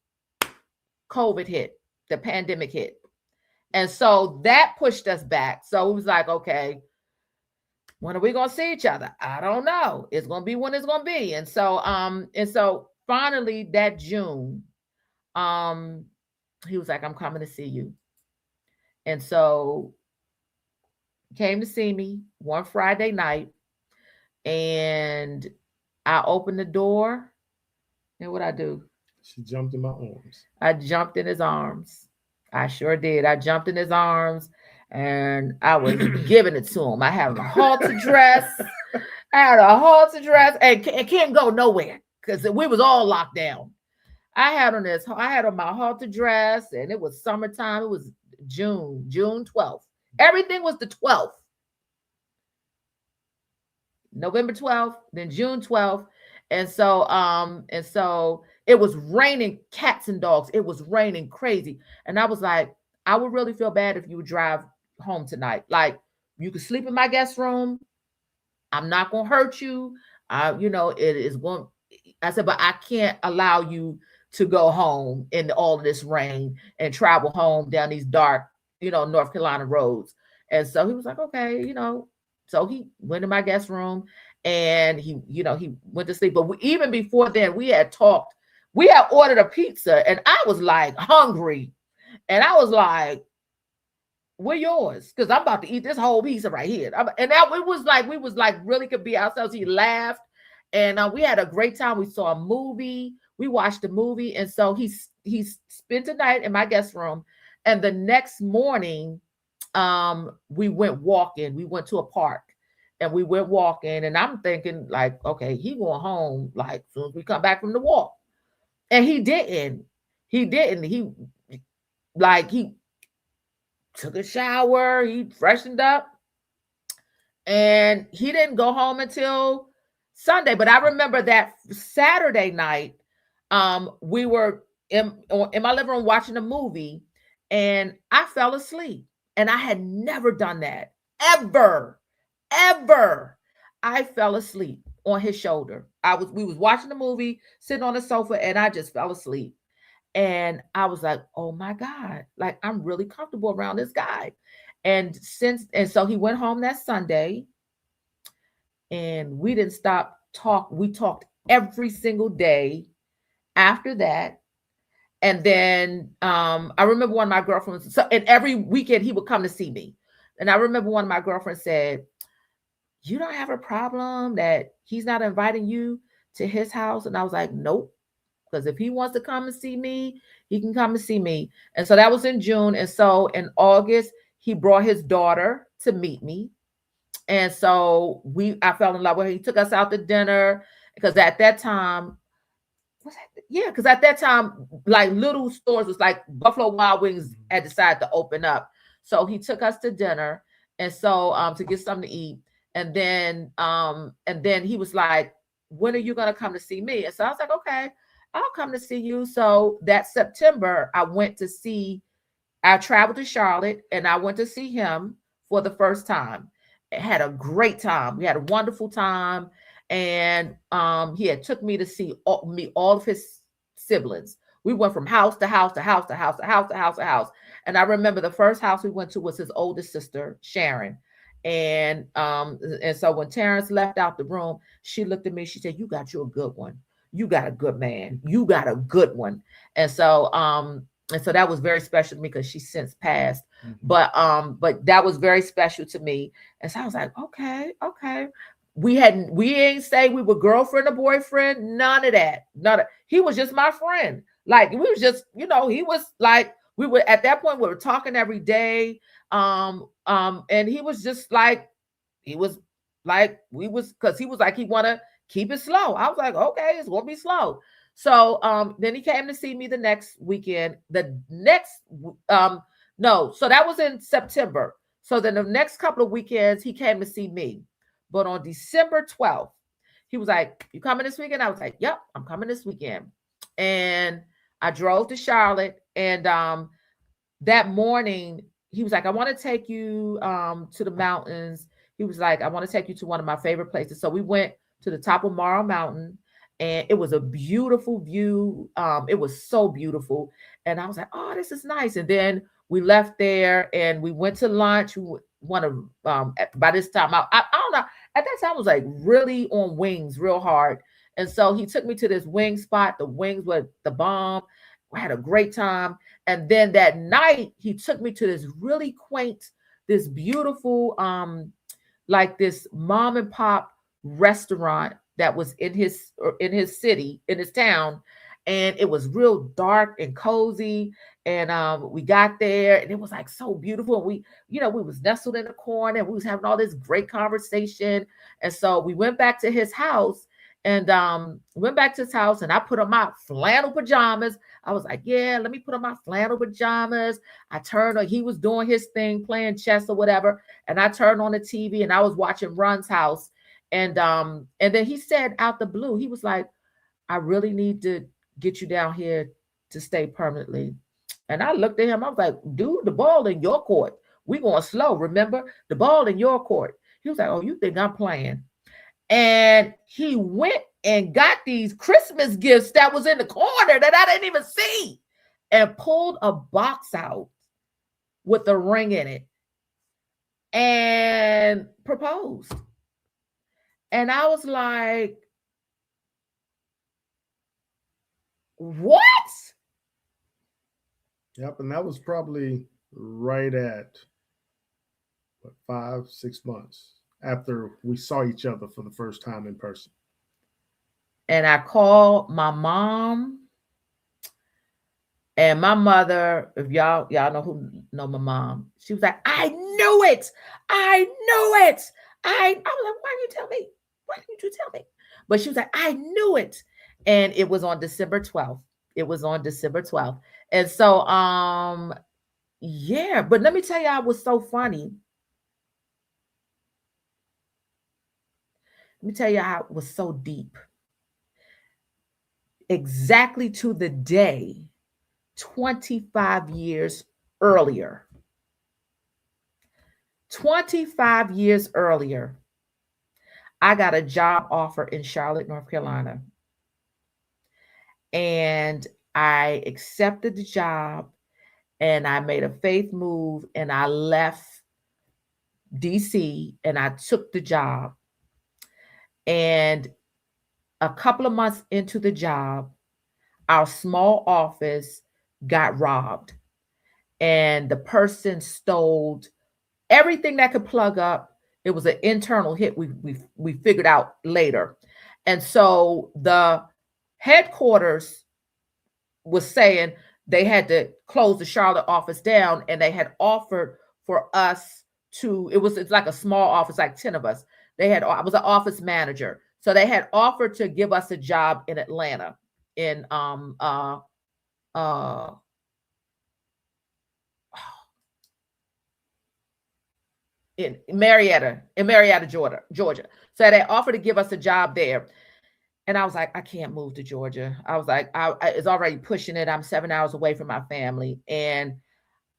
COVID hit, the pandemic hit. And so that pushed us back. So it was like, okay, when are we going to see each other? I don't know. It's going to be when it's going to be. And so finally that June, he was like, I'm coming to see you. And so came to see me one Friday night, and I opened the door, and what I do? She jumped in my arms. I jumped in his arms. I sure did. I jumped in his arms, and I was giving it to him. I had a halter dress. And can't go nowhere because we was all locked down. I had on my halter dress, and it was summertime. It was June 12th. Everything was the 12th. November 12th, then June 12th. And so it was raining cats and dogs. It was raining crazy. And I was like, I would really feel bad if you would drive home tonight. Like, you could sleep in my guest room. I'm not going to hurt you. It is going, I said, but I can't allow you to go home in all of this rain and travel home down these dark, North Carolina roads. And so he was like, okay, so he went in my guest room, and he went to sleep. But even before then, we had talked. We had ordered a pizza, and I was like hungry, and I was like, "We're yours," because I'm about to eat this whole pizza right here. And that we was like really could be ourselves. He laughed, and we had a great time. We saw a movie. We watched a movie, and so he spent the night in my guest room, and the next morning, we went walking. We went to a park, and we went walking, and I'm thinking like, okay, he going home like as soon as we come back from the walk. And he didn't. He took a shower, he freshened up, and he didn't go home until Sunday. But I remember that Saturday night, we were in my living room watching a movie, and I fell asleep. And I had never done that, ever. I fell asleep on his shoulder. We was watching the movie, sitting on the sofa, and I just fell asleep. And I was like, oh my God, like I'm really comfortable around this guy. And so he went home that Sunday, and we didn't stop talk. We talked every single day after that. And then I remember one of my girlfriends, so, and every weekend he would come to see me. And I remember one of my girlfriends said, you don't have a problem that he's not inviting you to his house? And I was like, nope. Because if he wants to come and see me, he can come and see me. And so that was in June. And so in August, he brought his daughter to meet me. And so I fell in love with her. He took us out to dinner because at that time, because at that time, like little stores was like Buffalo Wild Wings had decided to open up. So he took us to dinner, and so to get something to eat. And then he was like, when are you gonna come to see me? And so I was like, okay, I'll come to see you. So that September, I traveled to Charlotte and I went to see him for the first time. I had a great time. We had a wonderful time. And he had took me to see all of his siblings. We went from house to house to house to house to house to house to house. And I remember the first house we went to was his oldest sister, Sharon. And so when Terrence left out the room, she looked at me, she said, you got you a good one. You got a good man. You got a good one. And so that was very special to me because she's since passed. Mm-hmm. But that was very special to me. And so I was like, okay. We ain't say we were girlfriend or boyfriend, none of that. He was just my friend. Like we was just, he was like, we were at that point, we were talking every day. And he was just like, because he was like, he want to keep it slow. I was like, okay, it's gonna be slow. So then he came to see me the next weekend. So that was in September. So then the next couple of weekends he came to see me. But on December 12th, he was like, you coming this weekend? I was like, yep, I'm coming this weekend. And I drove to Charlotte. And that morning, he was like, I want to take you to the mountains. He was like, I want to take you to one of my favorite places. So we went to the top of Morrow Mountain. And it was a beautiful view. It was so beautiful. And I was like, oh, this is nice. And then we left there and we went to lunch. By this time, I don't know. At that time, I was like really on wings real hard. And so he took me to this wing spot. The wings were the bomb. We had a great time. And then that night, he took me to this really quaint, this beautiful, like this mom and pop restaurant that was in his city, in his town. And it was real dark and cozy. And we got there and it was like so beautiful. And we was nestled in the corner and we was having all this great conversation. And so we went back to his house and I put on my flannel pajamas. I was like, yeah, let me put on my flannel pajamas. He was doing his thing, playing chess or whatever. And I turned on the TV and I was watching Run's house. And then he said out the blue, he was like, I really need to get you down here to stay permanently. And I looked at him, I was like, dude, the ball in your court. We going slow, remember? The ball in your court. He was like, oh, you think I'm playing? And he went and got these Christmas gifts that was in the corner that I didn't even see and pulled a box out with a ring in it and proposed. And I was like, what? Yep. And that was probably right at 5-6 months after we saw each other for the first time in person. And I called my mom and my mother. If y'all know my mom, she was like, I knew it. I was like, why didn't you tell me? Why didn't you tell me? But she was like, I knew it. And it was on December 12th. And so, yeah, but let me tell you, it was so funny. Let me tell you how it was so deep. Exactly to the day, 25 years earlier. 25 years earlier, I got a job offer in Charlotte, North Carolina. And I accepted the job and I made a faith move and I left DC and I took the job. And a couple of months into the job, our small office got robbed, and the person stole everything that could plug up. It was an internal hit. We figured out later, and so the headquarters was saying they had to close the Charlotte office down, and they had offered for us to. It's like a small office, like 10 of us. I was an office manager, so they had offered to give us a job in Atlanta, in in Marietta, Georgia. So they offered to give us a job there. And I was like, I can't move to Georgia. I was like, it's already pushing it. I'm 7 hours away from my family. And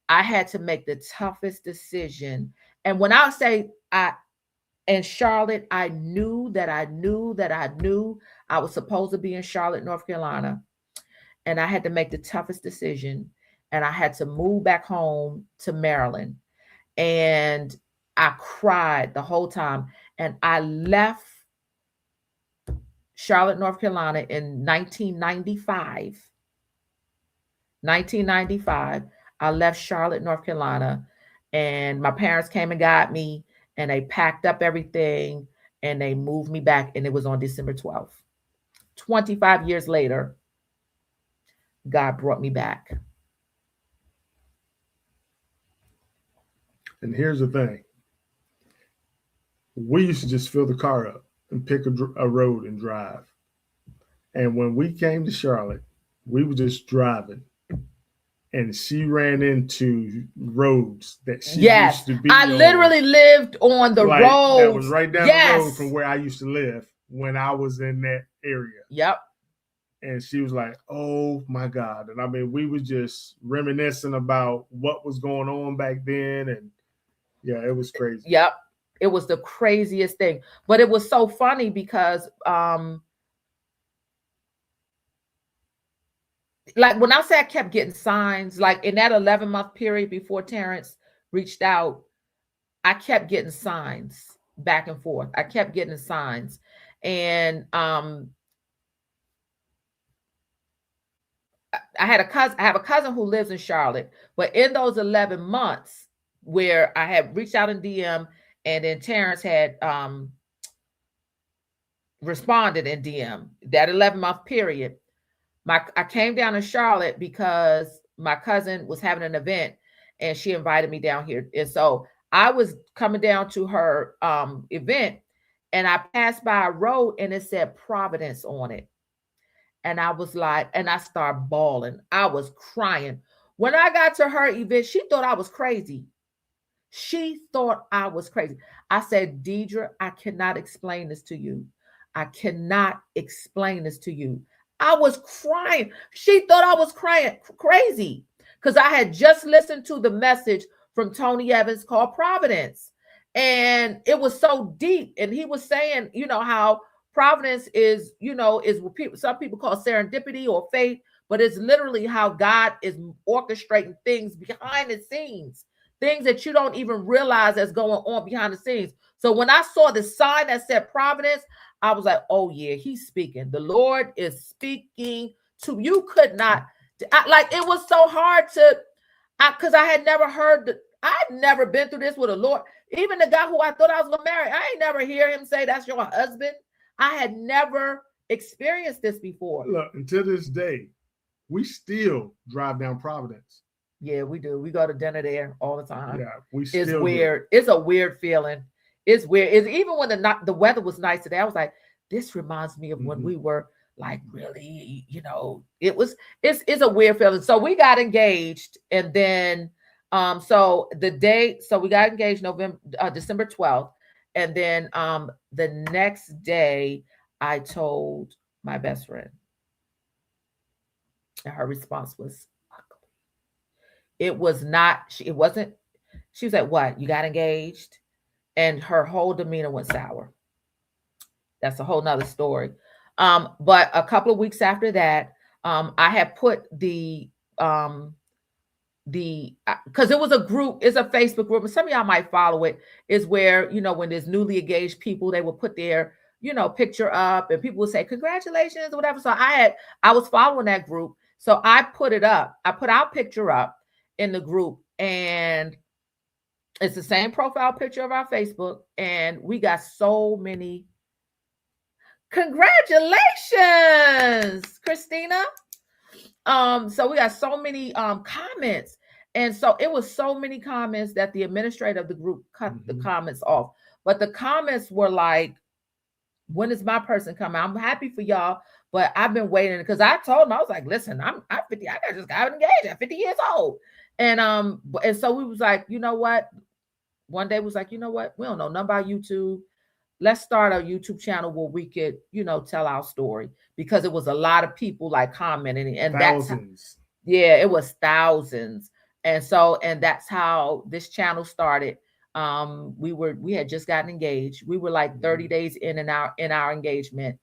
I had to make the toughest decision. And when I say in Charlotte, I knew that I was supposed to be in Charlotte, North Carolina. And I had to make the toughest decision. And I had to move back home to Maryland. And I cried the whole time. And I left Charlotte, North Carolina in 1995. 1995, I left Charlotte, North Carolina, and my parents came and got me, and they packed up everything, and they moved me back, and it was on December 12th. 25 years later, God brought me back. And here's the thing. We used to just fill the car up and pick a road and drive. And when we came to Charlotte, we were just driving. And she ran into roads that she used to be on. I literally lived on the road. That was right down the road from where I used to live when I was in that area. Yep. And she was like, oh my God. And I mean, we were just reminiscing about what was going on back then. And yeah, it was crazy. Yep. It was the craziest thing. But it was so funny because like when I say I kept getting signs, like in that 11-month period before Terrence reached out, I kept getting signs back and forth. I kept getting signs. And I have a cousin who lives in Charlotte, but in those 11 months where I had reached out in DM, and then Terrence had responded in DM, that 11-month period, I came down to Charlotte because my cousin was having an event, and she invited me down here. And so I was coming down to her event, and I passed by a road, and it said Providence on it. And I was like, and I started bawling. I was crying. When I got to her event, she thought I was crazy. She thought I was crazy. I said, Deidre, I cannot explain this to you. I cannot explain this to you. I was crying. She thought I was crying crazy because I had just listened to the message from Tony Evans called Providence. And it was so deep. And he was saying, you know, how Providence is, you know, is what some people call serendipity or fate, but it's literally how God is orchestrating things behind the scenes, things that you don't even realize that's going on behind the scenes. So when I saw the sign that said Providence, I was like, oh yeah, he's speaking. The Lord is speaking to you. Could not, like, it was so hard to, because I had never heard, I'd never been through this with a Lord. Even the guy who I thought I was going to marry, I ain't never hear him say, that's your husband. I had never experienced this before. Look, until this day, we still drive down Providence. Yeah, we do. We go to dinner there all the time. Yeah, we still It's weird. It's a weird feeling. It's weird. It's even when the weather was nice today, I was like, this reminds me of when we were like really, you know, it's a weird feeling. So we got engaged, and then so we got engaged December 12th. And then the next day I told my best friend, and her response was ugly. It was not, it wasn't, she was like, what, you got engaged? And her whole demeanor went sour. That's a whole nother story. But a couple of weeks after that, I had put because it was a group, it's a Facebook group, and some of y'all might follow it, is where, you know, when there's newly engaged people, they will put their, you know, picture up, and people will say, congratulations, or whatever. So I was following that group. So I put it up. I put our picture up in the group, and it's the same profile picture of our Facebook, and we got so many. Congratulations, Christina. So we got so many comments. And so it was so many comments that the administrator of the group cut the comments off. But the comments were like, when is my person coming? I'm happy for y'all, but I've been waiting, because I told them, I was like, listen, I'm 50, I just got engaged at 50 years old. And so we was like, you know what? One day was like, you know what? We don't know nothing about YouTube. Let's start a YouTube channel where we could, tell our story, because it was a lot of people like commenting, and thousands. It was thousands. And so, and that's how this channel started. We had just gotten engaged. We were like 30 days in our engagement.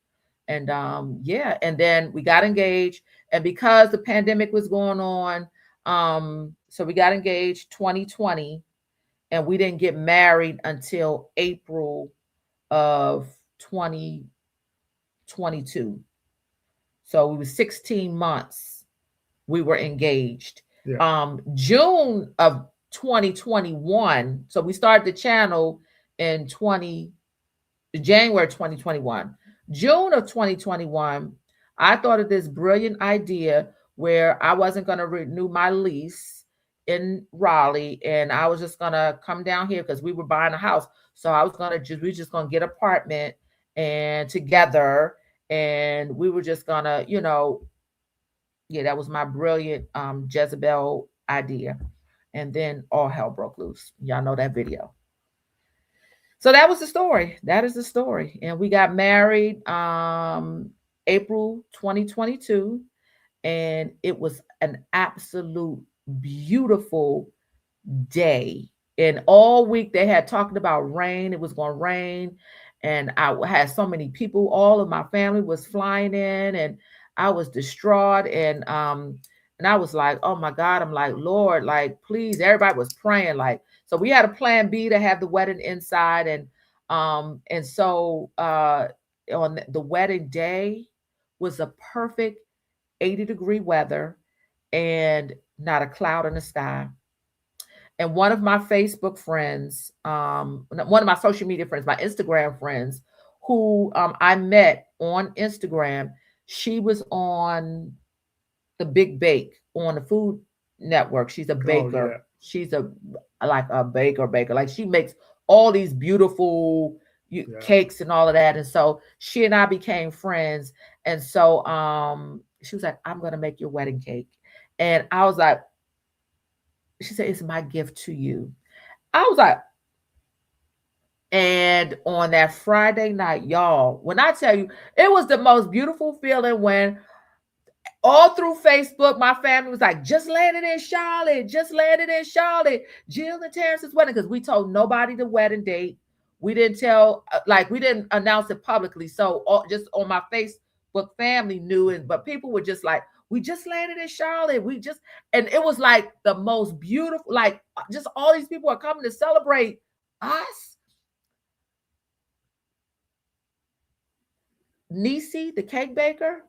And and then we got engaged, and because the pandemic was going on, so we got engaged 2020, and we didn't get married until April of 2022. So we were 16 months we were engaged. June of 2021, so we started the channel in January 2021. June of 2021, I thought of this brilliant idea where I wasn't going to renew my lease in Raleigh, and I was just going to come down here because we were buying a house. So I was going to we just going to get an apartment and together, and we were just going to, that was my brilliant Jezebel idea. And then all hell broke loose. Y'all know that video. So that was the story. That is the story. And we got married April 2022, and it was an absolute beautiful day. And all week they had talking about rain. It was going to rain. And I had so many people. All of my family was flying in, and I was distraught. And I was like, oh my God. I'm like, Lord, like, please. Everybody was praying. Like, so we had a plan B to have the wedding inside. And so on the wedding day was a perfect 80-degree weather and not a cloud in the sky. And one of my Facebook friends, one of my social media friends, my Instagram friends, who I met on Instagram, she was on the Big Bake on the Food Network. She's a baker. Oh, yeah. She's a baker. Like, she makes all these beautiful cakes and all of that. And so she and I became friends. And so she was like, I'm going to make your wedding cake. And I was like, she said, it's my gift to you. I was like, and on that Friday night, y'all, when I tell you, it was the most beautiful feeling when all through Facebook, my family was like, just landed in Charlotte, Jill and Terrence's wedding, because we told nobody the wedding date. We didn't tell, we didn't announce it publicly. So just on my Facebook family knew it, but people were just like, we just landed in Charlotte. And it was like the most beautiful, like, just all these people are coming to celebrate us. Nisi, the cake baker,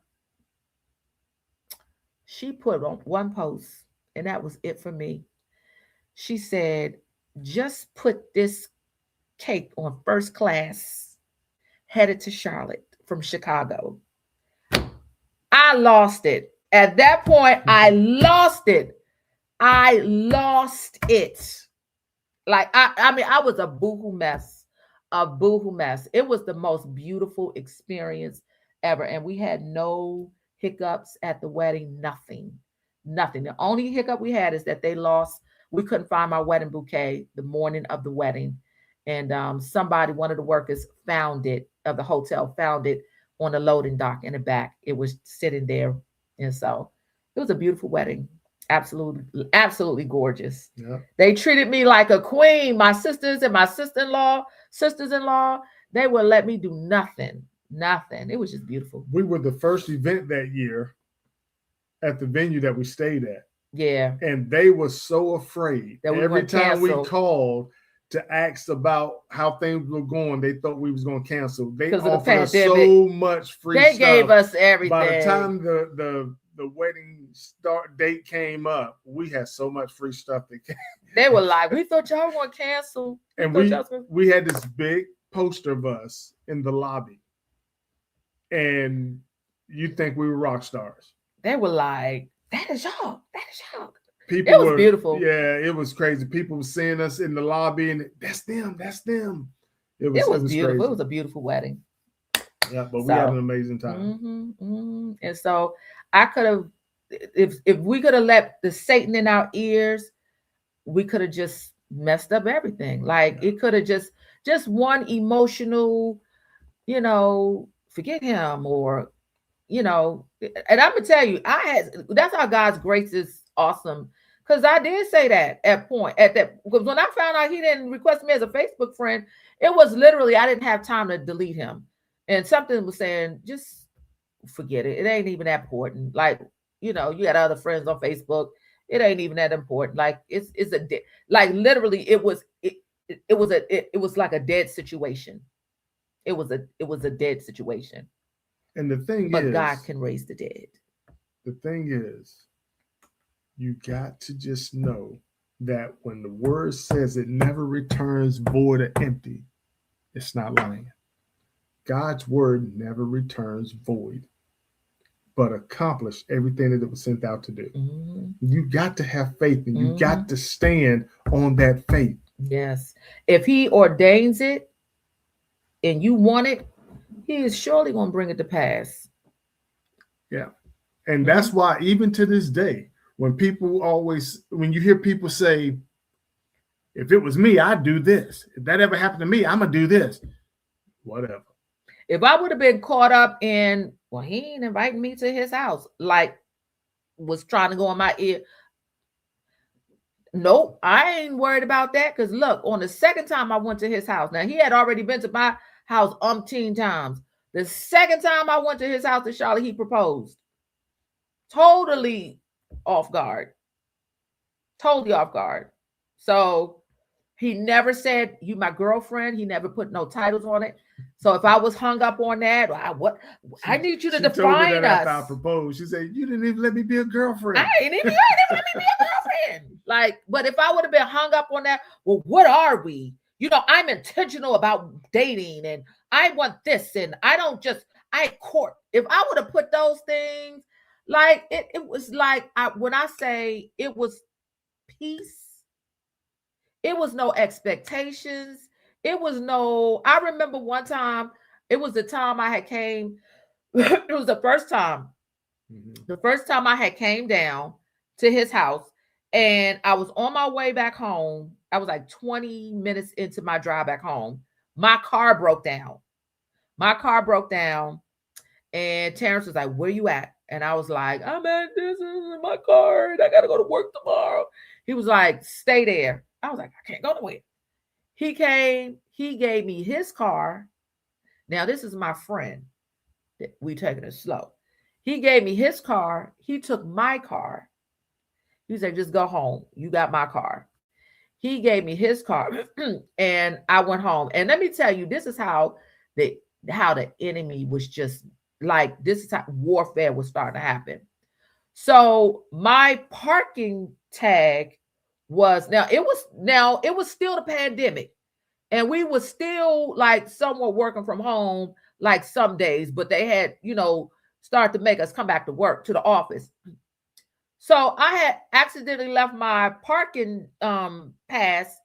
she put on one post, and that was it for me. She said, just put this cake on first class, headed to Charlotte from Chicago. I lost it. At that point, I lost it. Like, I mean, I was a boohoo mess. It was the most beautiful experience ever. And we had no hiccups at the wedding, nothing. The only hiccup we had is that we couldn't find my wedding bouquet the morning of the wedding. And one of the workers of the hotel found it on the loading dock in the back. It was sitting there. And so it was a beautiful wedding. Absolutely gorgeous. Yeah. They treated me like a queen. My sisters and my sisters-in-law, they would let me do nothing. It was just beautiful. We were the first event that year at the venue that we stayed at. Yeah. And they were so afraid that every time we called to ask about how things were going, they thought we was going to cancel. They offered us so much free stuff. They gave us everything. By the time the the wedding start date came up, we had so much free stuff that came. They were like, we thought y'all were going to cancel. And we had this big poster of us in the lobby. And you think we were rock stars. They were like, that is y'all. That is y'all. People it was beautiful. Yeah, it was crazy. People were seeing us in the lobby and that's them. That's them. It was beautiful. Crazy. It was a beautiful wedding. Yeah, but we had an amazing time. And so I could have, if we could have let the Satan in our ears, we could have just messed up everything. Like it could have just one emotional, forget him, or, and I'm gonna tell you, that's how God's grace is awesome. Because I did say that because when I found out he didn't request me as a Facebook friend, it was literally, I didn't have time to delete him. And something was saying, just forget it. It ain't even that important. Like, you got other friends on Facebook. It ain't even that important. Like literally it was like a dead situation. It was a dead situation. And the thing is, but God can raise the dead. The thing is, you got to just know that when the word says it never returns void or empty, it's not lying. God's word never returns void, but accomplish everything that it was sent out to do. You got to have faith, and you got to stand on that faith. Yes. If he ordains it and you want it, he is surely going to bring it to pass. Yeah. And that's why even to this day, when you hear people say, if it was me, I'd do this. If that ever happened to me, I'm going to do this. Whatever. If I would have been caught up in, well, he ain't inviting me to his house, like was trying to go in my ear. Nope, I ain't worried about that. Because look, on the second time I went to his house, now he had already been to my house umpteen times. The second time I went to his house in Charlotte, he proposed. Totally off guard. Totally off guard. So he never said, you my girlfriend. He never put no titles on it. So if I was hung up on that, I need you to define told me that us. After I proposed, she said, you didn't even let me be a girlfriend. I ain't even let me be a girlfriend. Like, but if I would have been hung up on that, well, what are we? I'm intentional about dating and I want this and I court. If I would have put those things, like it was like, when I say it was peace, it was no expectations. It was no, I remember one time, it was the time I had came, it was the first time. The first time I had came down to his house and I was on my way back home. I was like 20 minutes into my drive back home. My car broke down. And Terrence was like, where you at? And I was like, I'm at this is my car and I got to go to work tomorrow. He was like, stay there. I was like, I can't go nowhere. He came, he gave me his car. Now, this is my friend. We taking it slow. He gave me his car. He took my car. He said, just go home. You got my car. He gave me his car and I went home. And let me tell you, this is how the enemy was just like, this is how warfare was starting to happen. So my parking tag was, it was still the pandemic. And we was still like somewhat working from home, like some days, but they had, start to make us come back to work, to the office. So I had accidentally left my parking pass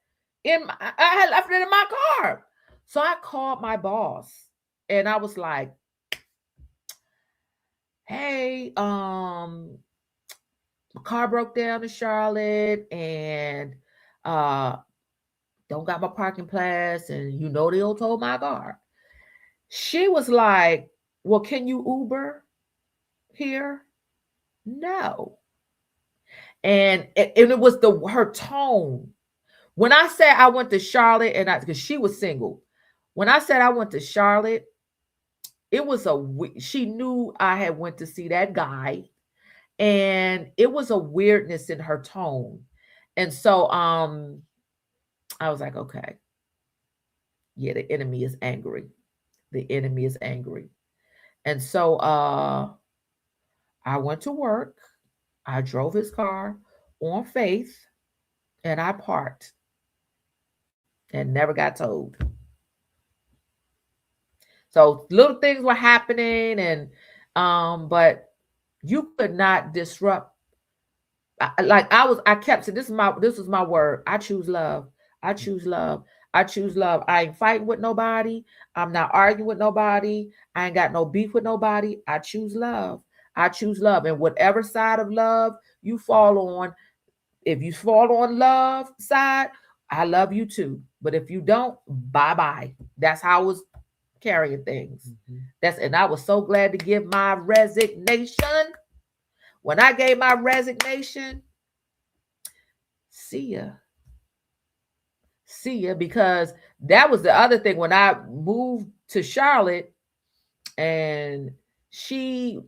I had left it in my car. So I called my boss and I was like, hey, my car broke down in Charlotte and don't got my parking pass and they'll tow my car. She was like, well, can you Uber here? No. And it was her tone. When I said I went to Charlotte because she was single. When I said I went to Charlotte, it was she knew I had went to see that guy and it was a weirdness in her tone. And so, I was like, okay. Yeah, the enemy is angry. The enemy is angry. And so, I went to work. I drove his car on faith, and I parked and never got towed. So little things were happening, and but you could not disrupt. I kept saying, this is my word. I choose love. I choose love. I choose love. I ain't fighting with nobody. I'm not arguing with nobody. I ain't got no beef with nobody. I choose love. I choose love. And whatever side of love you fall on, if you fall on love side, I love you too. But if you don't, bye-bye. That's how I was carrying things. And I was so glad to give my resignation. When I gave my resignation, see ya, because that was the other thing. When I moved to Charlotte, and she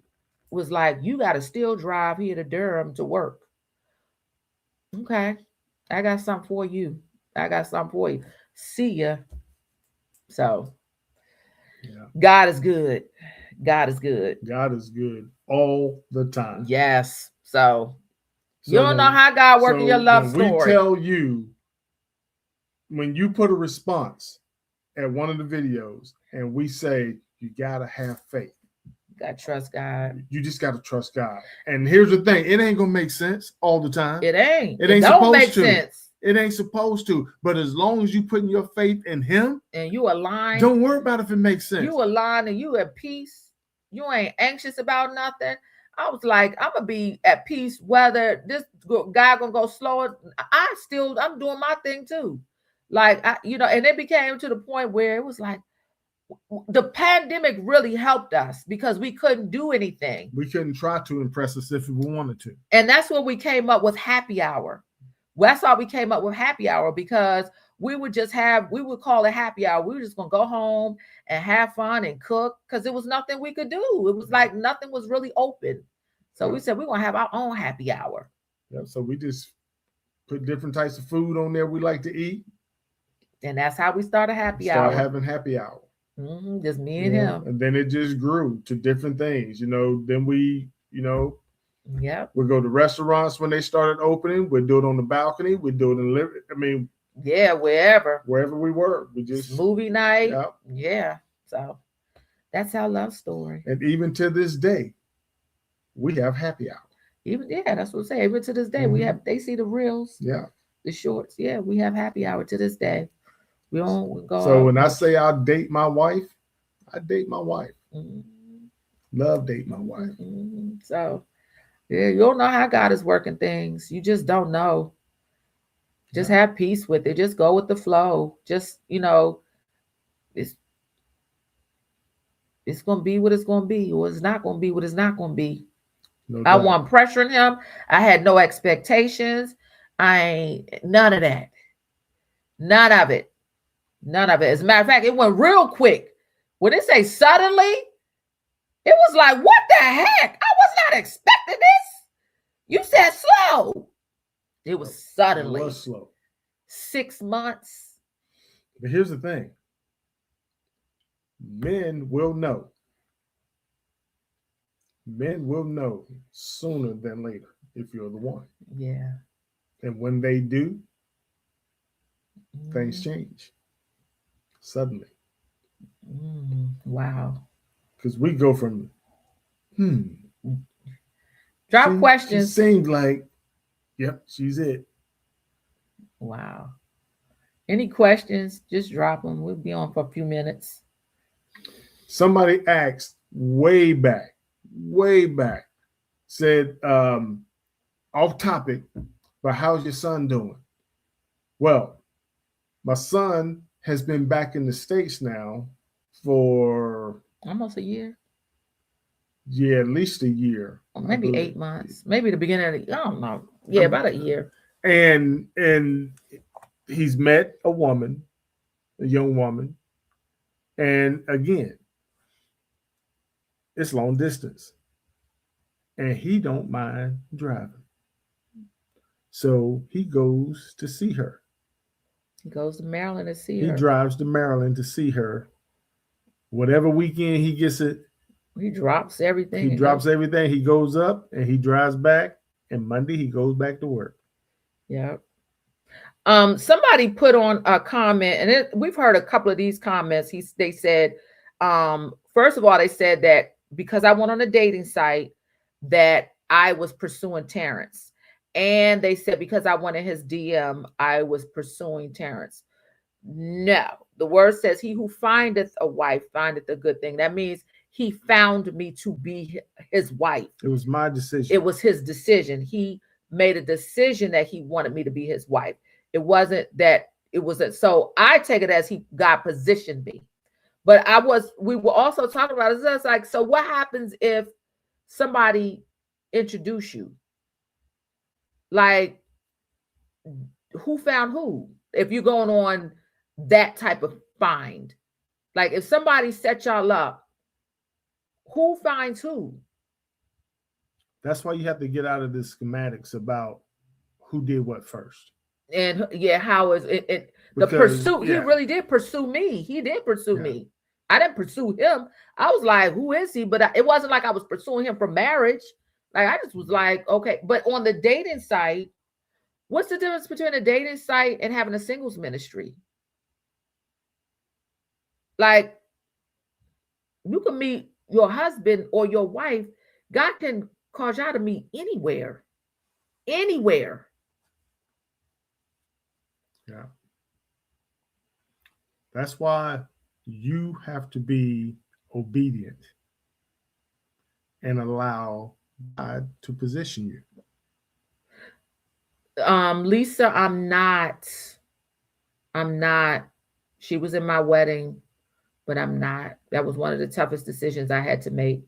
was like, you got to still drive here to Durham to work. Okay, I got something for you. See ya. So, yeah. God is good. God is good. God is good all the time. Yes. So you don't know how God working your love story. We tell you, when you put a response at one of the videos and we say, you got to have faith. You got to trust God. You just got to trust God. And here's the thing. It ain't going to make sense all the time. It ain't. It ain't don't supposed make to. Sense. It ain't supposed to. But as long as you putting your faith in him. And you align. Don't worry about if it makes sense. You align and you at peace. You ain't anxious about nothing. I was like, I'm going to be at peace whether this guy going to go slower. I'm doing my thing too. Like, and it became to the point where it was like, the pandemic really helped us because we couldn't do anything. We couldn't try to impress us if we wanted to. And that's when we came up with happy hour. Well, that's why we came up with happy hour, because we would call it happy hour. We were just going to go home and have fun and cook, because there was nothing we could do. It was like nothing was really open. So we said, we're going to have our own happy hour. Yeah, so we just put different types of food on there we like to eat. And that's how we started happy hour. Start having happy hour. Mm-hmm, just me and him. And then it just grew to different things. Then we, Yep. we'll go to restaurants when they started opening. We'd do it on the balcony. We'd do it in the living. I mean, yeah, wherever we were. We just movie night. Yep. Yeah. So that's our love story. And even to this day, we have happy hour. That's what I'm saying. Even to this day, they see the reels. Yeah. The shorts. Yeah, we have happy hour to this day. We go. So when I say I date my wife, I date my wife. Mm-hmm. Love date my wife. Mm-hmm. So yeah, you don't know how God is working things. You just don't know. Just have peace with it. Just go with the flow. Just, it's going to be what it's going to be, or it's not going to be what it's not going to be. No I wasn't pressuring him. I had no expectations. None of that. None of it. As a matter of fact, it went real quick. When it say suddenly, it was like, what the heck? I was not expecting this. You said slow. It was suddenly. It was slow. 6 months. But here's the thing. Men will know. Men will know sooner than later if you're the one. Yeah. And when they do, things change. Suddenly. Wow. Because we go from, Drop questions. It seemed like, yep, she's it. Wow. Any questions? Just drop them. We'll be on for a few minutes. Somebody asked way back, said, off topic, but how's your son doing? Well, my son has been back in the States now for almost a year. Yeah, at least a year. Maybe 8 months. Maybe the beginning of the, I don't know. Yeah, about a year. And he's met a young woman. And again, it's long distance. And he don't mind driving. So he goes to see her. He goes to Maryland to see her. He drives to Maryland to see her. Whatever weekend he gets it, He drops everything. He drops everything. He goes up and he drives back. And Monday he goes back to work. Yeah. Somebody put on a comment, and we've heard a couple of these comments. They said, first of all, they said that because I went on a dating site that I was pursuing Terrence. And they said because I went in his DM, I was pursuing Terrence. No, the word says he who findeth a wife findeth a good thing. That means he found me to be his wife. It was my decision. It was his decision. He made a decision that he wanted me to be his wife. It wasn't that it wasn't. So I take it as God positioned me. But we were also talking about it. It's like, so what happens if somebody introduce you? Like, who found who? If you're going on that type of find, like if somebody set y'all up, who finds who? That's why you have to get out of the schematics about who did what first. And yeah, how is it the pursuit? Yeah. He really did pursue me. He did pursue me. I didn't pursue him. I was like, who is he? But it wasn't like I was pursuing him for marriage. Like, I just was like, okay. But on the dating site, what's the difference between a dating site and having a singles ministry? Like, you can meet your husband or your wife. God can cause y'all to meet anywhere. Anywhere. Yeah. That's why you have to be obedient and allow God to position you. Lisa, I'm not. She was in my wedding, but I'm not. That was one of the toughest decisions I had to make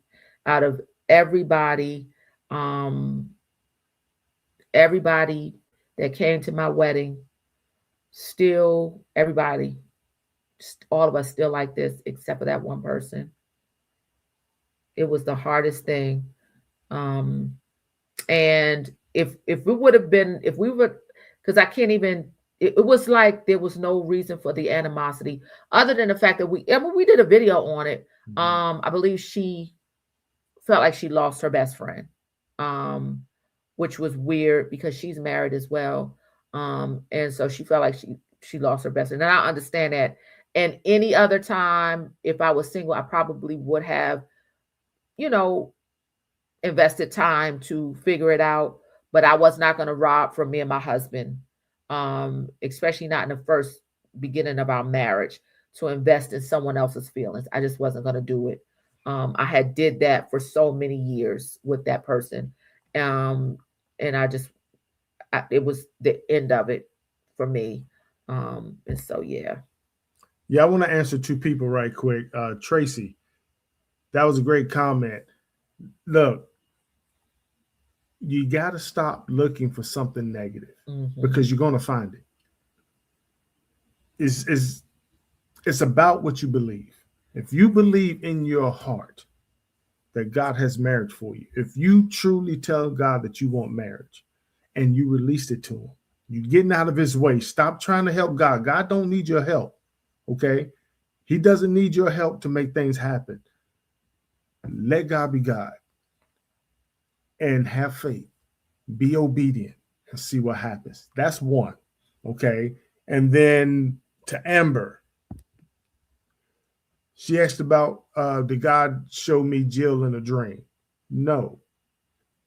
out of everybody. Everybody that came to my wedding, still everybody, all of us still like this, except for that one person. It was the hardest thing. And if it would have been, if we would, because I can't even, it was like there was no reason for the animosity other than the fact that we did a video on it. I believe she felt like she lost her best friend, which was weird because she's married as well. And so she felt like she lost her best friend. And I understand that. And any other time, if I was single, I probably would have, invested time to figure it out. But I was not going to rob from me and my husband, especially not in the first beginning of our marriage, to invest in someone else's feelings. I just wasn't going to do it. I had did that for so many years with that person. And it was the end of it for me. And so, yeah. Yeah, I want to answer two people right quick. Tracy, that was a great comment. Look, you got to stop looking for something negative because you're going to find it. It's about what you believe. If you believe in your heart that God has marriage for you, if you truly tell God that you want marriage and you released it to him, you're getting out of his way. Stop trying to help God. God don't need your help. Okay? He doesn't need your help to make things happen. Let God be God and have faith. Be obedient and see what happens. That's one. Okay? And then to Amber, she asked about did God show me Jill in a dream? No.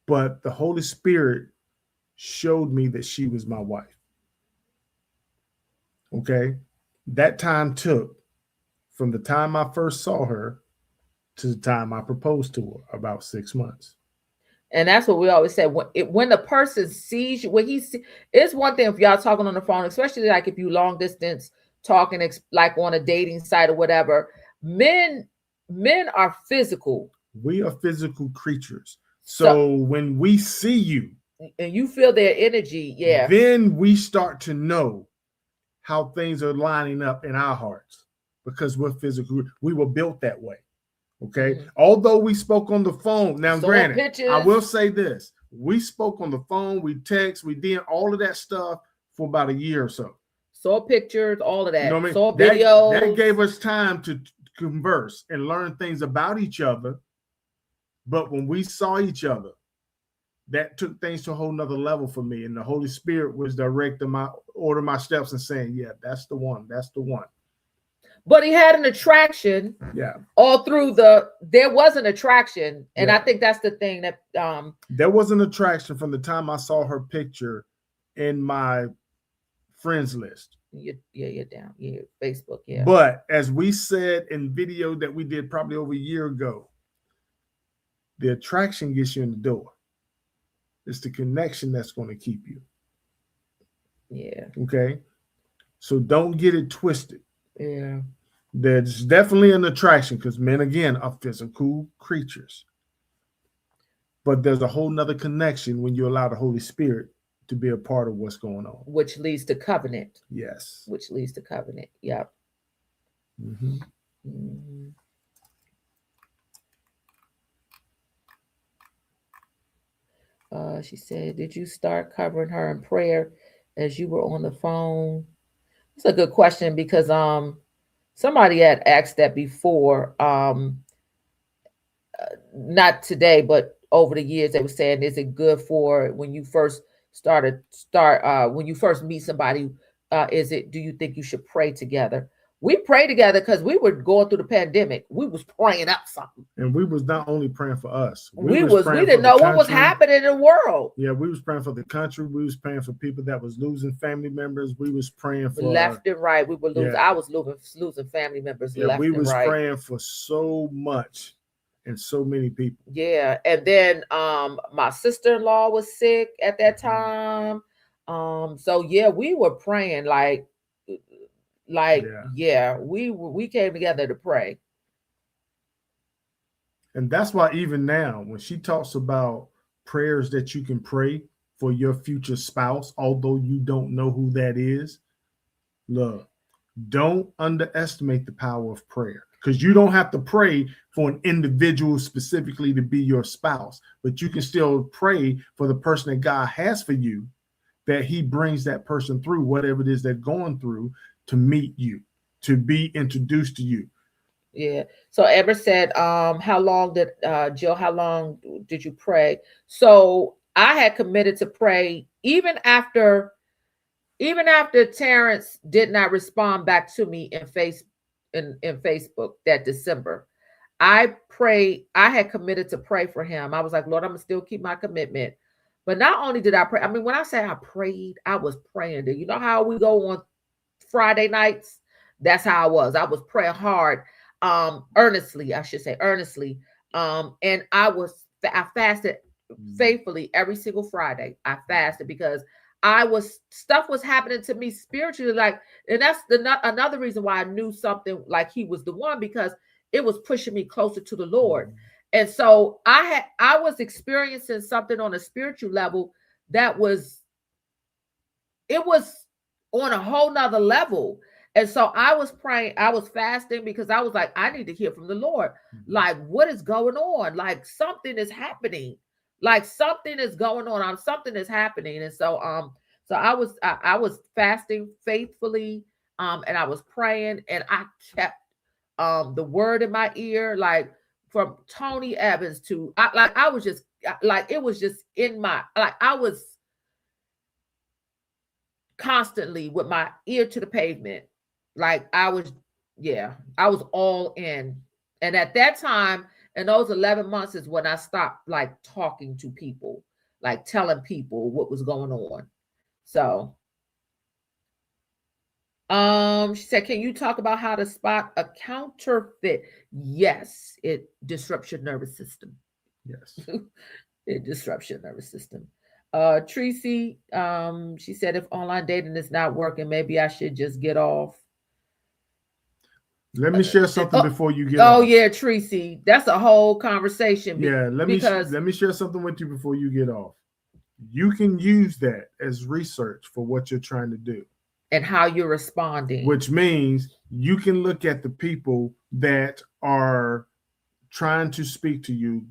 But the Holy Spirit showed me that she was my wife. Okay? That time took from the time I first saw her to the time I proposed to her, about 6 months. And that's what we always say. When the person sees you, when it's one thing if y'all talking on the phone, especially like if you long distance talking, like on a dating site or whatever. Men are physical. We are physical creatures. So when we see you and you feel their energy, yeah, then we start to know how things are lining up in our hearts because we're physical. We were built that way. Okay. Although we spoke on the phone. Now, granted, pictures. I will say this. We spoke on the phone, we text, we did all of that stuff for about a year or so. Saw pictures, all of that. You know what I mean? Saw videos. That gave us time to converse and learn things about each other But when we saw each other, that took things to a whole nother level for me. And the Holy Spirit was directing my steps and saying, yeah, that's the one. That's the one. But he had an attraction. Yeah. All through there was an attraction. And I think that's the thing that there was an attraction from the time I saw her picture in my friends list. You're down. Yeah, Facebook, yeah. But as we said in video that we did probably over a year ago, the attraction gets you in the door. It's the connection that's going to keep you. Yeah. Okay. So don't get it twisted. Yeah. There's definitely an attraction because men, again, are physical creatures. But there's a whole nother connection when you allow the Holy Spirit to be a part of what's going on. Which leads to covenant. Yes. Which leads to covenant. Yep. Mm-hmm. Mm-hmm. She said, did you start covering her in prayer as you were on the phone? It's a good question because somebody had asked that before. Not today, but over the years they were saying, is it good for when you first when you first meet somebody, do you think you should pray together? We pray together because we were going through the pandemic. We was praying up something. And we was not only praying for us. We didn't know what was happening in the world. Yeah, we was praying for the country. We was praying for people that was losing family members. We was praying for left and right. We were losing. I was losing family members left and right. We was praying for so much and so many people. Yeah. And then my sister-in-law was sick at that time. So yeah, we were praying we came together to pray. And that's why even now, when she talks about prayers that you can pray for your future spouse, although you don't know who that is, look, don't underestimate the power of prayer. Because you don't have to pray for an individual specifically to be your spouse, but you can still pray for the person that God has for you, that he brings that person through whatever it is they're going through to meet you, to be introduced to you. Yeah. So Ever said, how long did you pray? So I had committed to pray even after Terrence did not respond back to me in Facebook that December. I had committed to pray for him. I was like, Lord, I'm gonna still keep my commitment. But not only did I pray, I mean, when I say I prayed, I was praying. You know how we go on Friday nights? That's how I was. I was praying hard, earnestly, I should say, earnestly. And I fasted faithfully every single Friday. I fasted because stuff was happening to me spiritually, and that's another reason why I knew something like he was the one, because it was pushing me closer to the Lord. And so I was experiencing something on a spiritual level it was on a whole nother level. And so I was praying, I was fasting because I was like, I need to hear from the Lord. Like, what is going on? Like, something is happening. Like, something is going on. Something is happening. And so I was fasting faithfully, and I was praying, and I kept the word in my ear, like from Tony Evans to I was just like, it was just in my, like, I was constantly with my ear to the pavement. Like I was all in. And at that time, in those 11 months is when I stopped like talking to people, like telling people what was going on. So she said, can you talk about how to spot a counterfeit? Yes, it disrupts your nervous system. Yes. It disrupts your nervous system. Tracy, she said, if online dating is not working, maybe I should just get off. Let me share something before you get off. Oh yeah, Tracy, that's a whole conversation. Yeah, let me share something with you before you get off. You can use that as research for what you're trying to do and how you're responding, which means you can look at the people that are trying to speak to you.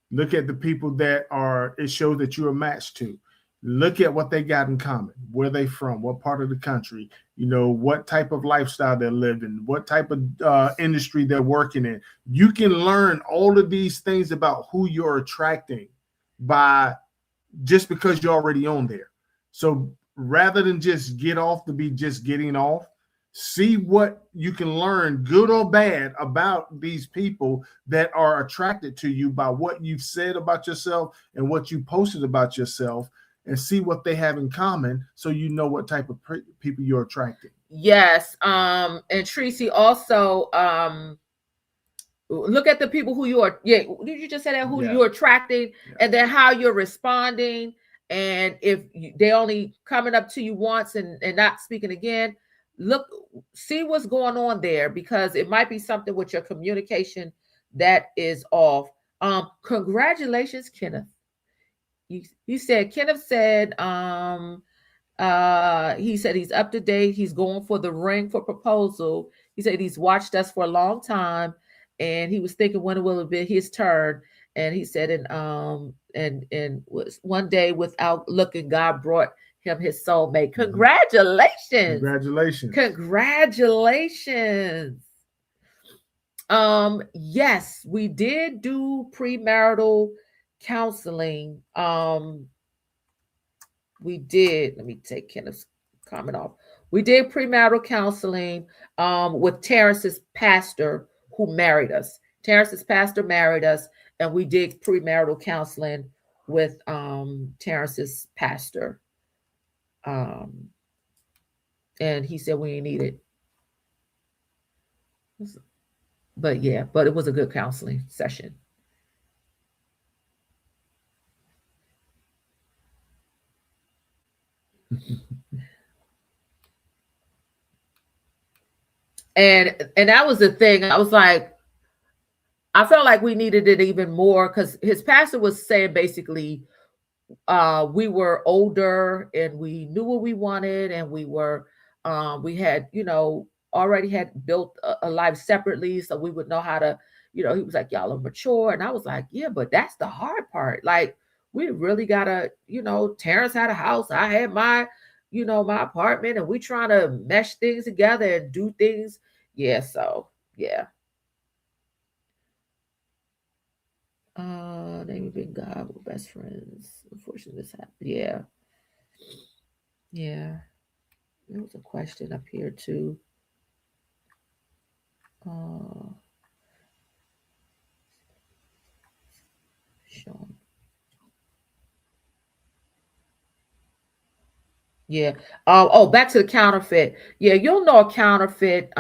Look at the people that it shows that you're a match to. Look at what they got in common. Where they from? What part of the country? What type of lifestyle they're living, what type of industry they're working in. You can learn all of these things about who you're attracting by just because you're already on there. So rather than just get off to be just getting off, see what you can learn, good or bad, about these people that are attracted to you by what you've said about yourself and what you posted about yourself, and see what they have in common, so you know what type of people you're attracting. Yes. And Tracy, also look at the people who you are. Yeah, did you just say that? Who you're attracting, and then how you're responding. And if they only coming up to you once and not speaking again, see what's going on there, because it might be something with your communication that is off. Congratulations, Kenneth. He said, Kenneth said, he said he's up to date. He's going for the ring for proposal. He said he's watched us for a long time, and he was thinking, when will it be his turn? And he said, and was one day without looking, God brought him his soulmate. Congratulations. Yes, we did do premarital counseling. We did. Let me take Kenneth's comment off. We did premarital counseling with Terrence's pastor, who married us. Terrence's pastor married us, and we did premarital counseling with Terrence's pastor. And he said we ain't need it. But yeah, but it was a good counseling session. And that was the thing. I was like, I felt like we needed it even more, because his pastor was saying basically we were older and we knew what we wanted, and we had, already had built a life separately, so we would know how to, he was like, y'all are mature. And I was like, yeah, but that's the hard part. Like, we really gotta, Terrence had a house, I had my my apartment, and we trying to mesh things together and do things. Yeah. So yeah. They have been God, we're best friends. Unfortunately, this happened. Yeah. Yeah. There was a question up here too. Sean. Yeah. Back to the counterfeit. Yeah, you'll know a counterfeit.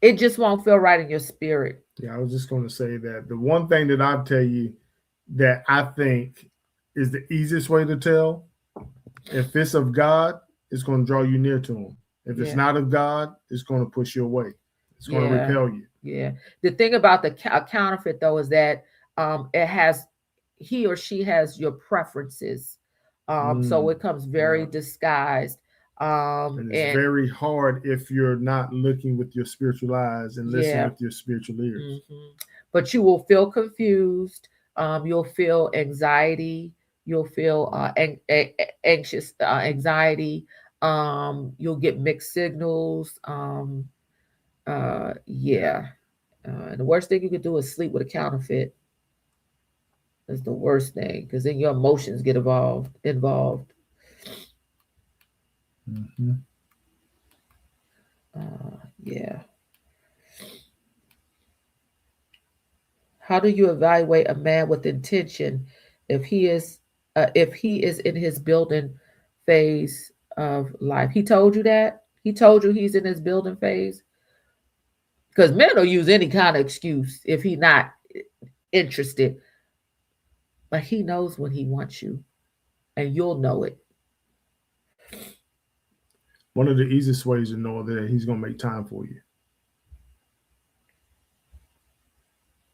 It just won't feel right in your spirit. Yeah, I was just going to say that the one thing that I'll tell you that I think is the easiest way to tell, if it's of God, it's going to draw you near to him. If it's not of God, it's going to push you away. It's going to repel you. Yeah. The thing about the counterfeit, though, is that he or she has your preferences. So it comes very disguised. And it's very hard if you're not looking with your spiritual eyes and listening with your spiritual ears. But you will feel confused. You'll feel anxiety. You'll feel anxious, anxiety. You'll get mixed signals. And the worst thing you could do is sleep with a counterfeit. That's the worst thing, because then your emotions get involved. Yeah. How do you evaluate a man with intention if he is in his building phase of life? He told you that? He told you he's in his building phase? Because men will use any kind of excuse if he's not interested. But he knows when he wants you, and you'll know it. One of the easiest ways to know that he's going to make time for you.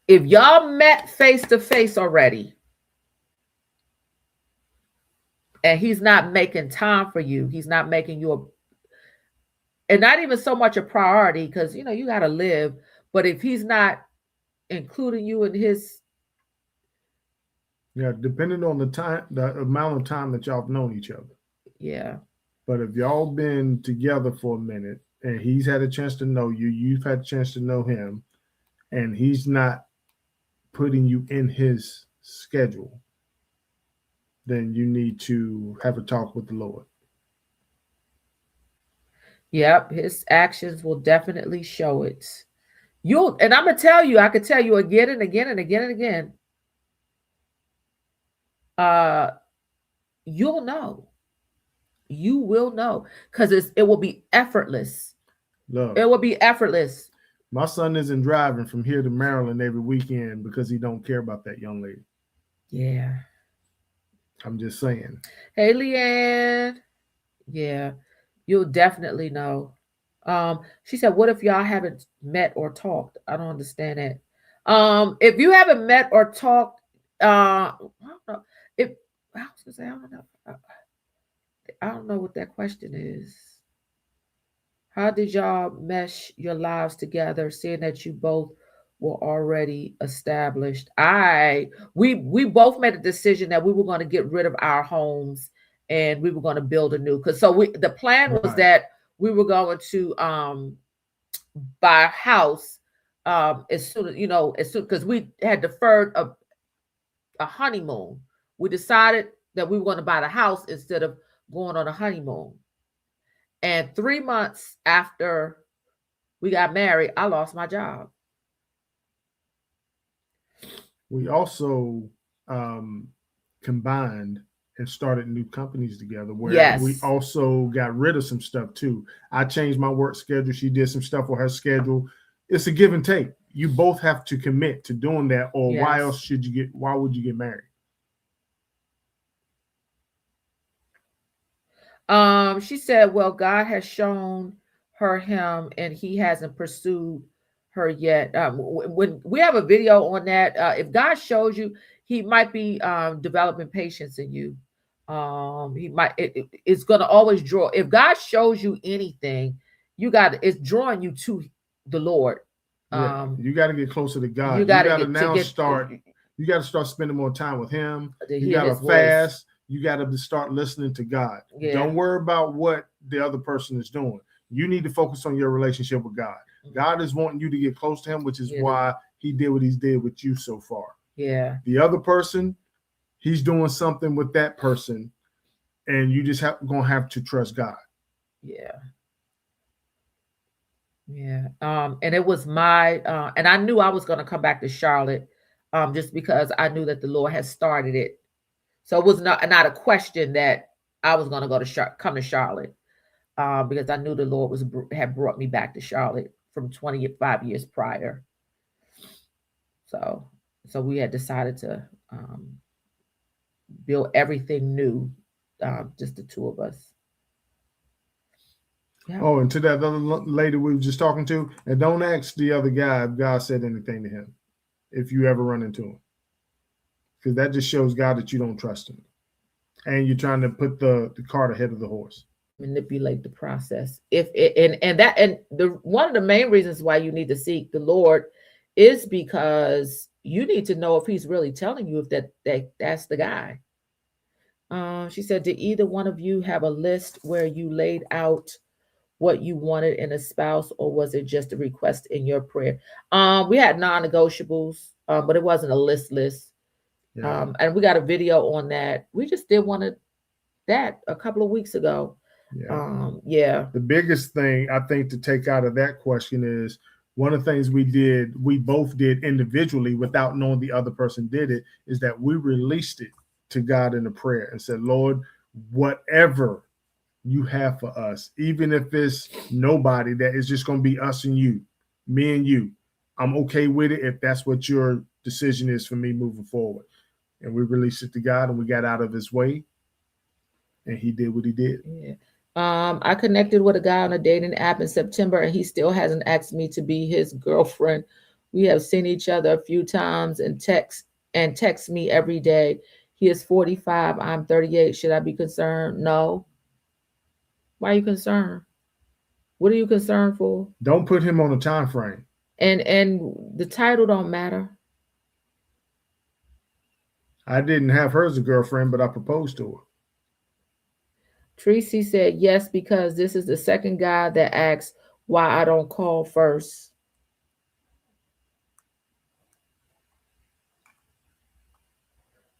If y'all met face to face already, and he's not making time for you, he's not making you and not even so much a priority, because you got to live. But if he's not including you in his. Yeah, depending on the amount of time that y'all have known each other. Yeah. But if y'all been together for a minute and he's had a chance to know you, you've had a chance to know him, and he's not putting you in his schedule, then you need to have a talk with the Lord. Yep, his actions will definitely show it. And I'm gonna tell you, I could tell you again and again and again and again. You'll know. You will know, because it will be effortless. Love. It will be effortless. My son isn't driving from here to Maryland every weekend because he don't care about that young lady. Yeah. I'm just saying. Hey, Leanne. Yeah, you'll definitely know. She said, what if y'all haven't met or talked? I don't understand it. If you haven't met or talked, I don't know. I was gonna say, I don't know. I don't know what that question is. How did y'all mesh your lives together, seeing that you both were already established? We both made a decision that we were going to get rid of our homes and we were going to build a new. Because the plan was that we were going to buy a house as soon because we had deferred a honeymoon. We decided that we were going to buy the house instead of going on a honeymoon. And 3 months after we got married, I lost my job. We also combined and started new companies together where we also got rid of some stuff too. I changed my work schedule. She did some stuff with her schedule. It's a give and take. You both have to commit to doing that, or why would you get married? She said, well, God has shown her him and he hasn't pursued her yet. When we have a video on that, if God shows you, he might be developing patience in you. He might, it's going to always draw. If God shows you anything, it's drawing you to the Lord. You got to get closer to God. You got to start spending more time with him. You got to fast. You got to start listening to God. Yeah. Don't worry about what the other person is doing. You need to focus on your relationship with God. Mm-hmm. God is wanting you to get close to him, which is why he did what he's did with you so far. Yeah. The other person, he's doing something with that person, and you just going to have to trust God. Yeah. Yeah. And it was and I knew I was going to come back to Charlotte just because I knew that the Lord had started it. So it was not a question that I was going to come to Charlotte because I knew the Lord had brought me back to Charlotte from 25 years prior. So we had decided to build everything new, just the two of us. Yeah. Oh, and to that other lady we were just talking to, and don't ask the other guy if God said anything to him if you ever run into him. Because that just shows God that you don't trust him. And you're trying to put the cart ahead of the horse. Manipulate the process. One of the main reasons why you need to seek the Lord is because you need to know if he's really telling you if that's the guy. She said, did either one of you have a list where you laid out what you wanted in a spouse, or was it just a request in your prayer? We had non-negotiables, but it wasn't a list. Yeah. And we got a video on that. We just did one of that a couple of weeks ago. Yeah. The biggest thing I think to take out of that question is one of the things we both did individually without knowing the other person did it, is that we released it to God in a prayer and said, Lord, whatever you have for us, even if it's nobody, that is just going to be us and you, me and you, I'm okay with it if that's what your decision is for me moving forward. And we released it to God, and we got out of his way, and he did what he did. Yeah. I connected with a guy on a dating app in September, and he still hasn't asked me to be his girlfriend. We have seen each other a few times and text me every day. He is 45. I'm 38. Should I be concerned? No. Why are you concerned? What are you concerned for? Don't put him on a time frame. And the title don't matter. I didn't have her as a girlfriend, but I proposed to her. Tracy said yes because this is the second guy that asks why I don't call first.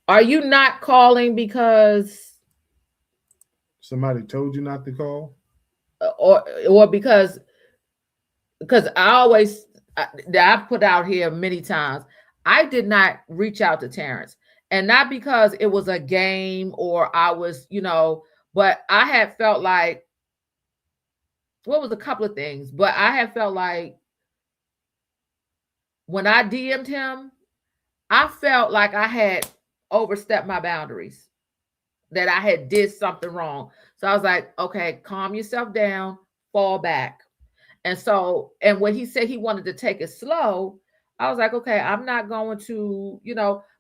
Are you not calling because Somebody told you not to call? or because I always that I've put out here many times, I did not reach out to Terrence, and not because it was a game or I was, but I had felt like what was a couple of things, but I had felt like when I DM'd him, I felt like I had overstepped my boundaries, that I had did something wrong. So I was like, okay, calm yourself down, fall back. And so, and when he said he wanted to take it slow, I was like, okay, I'm not going to,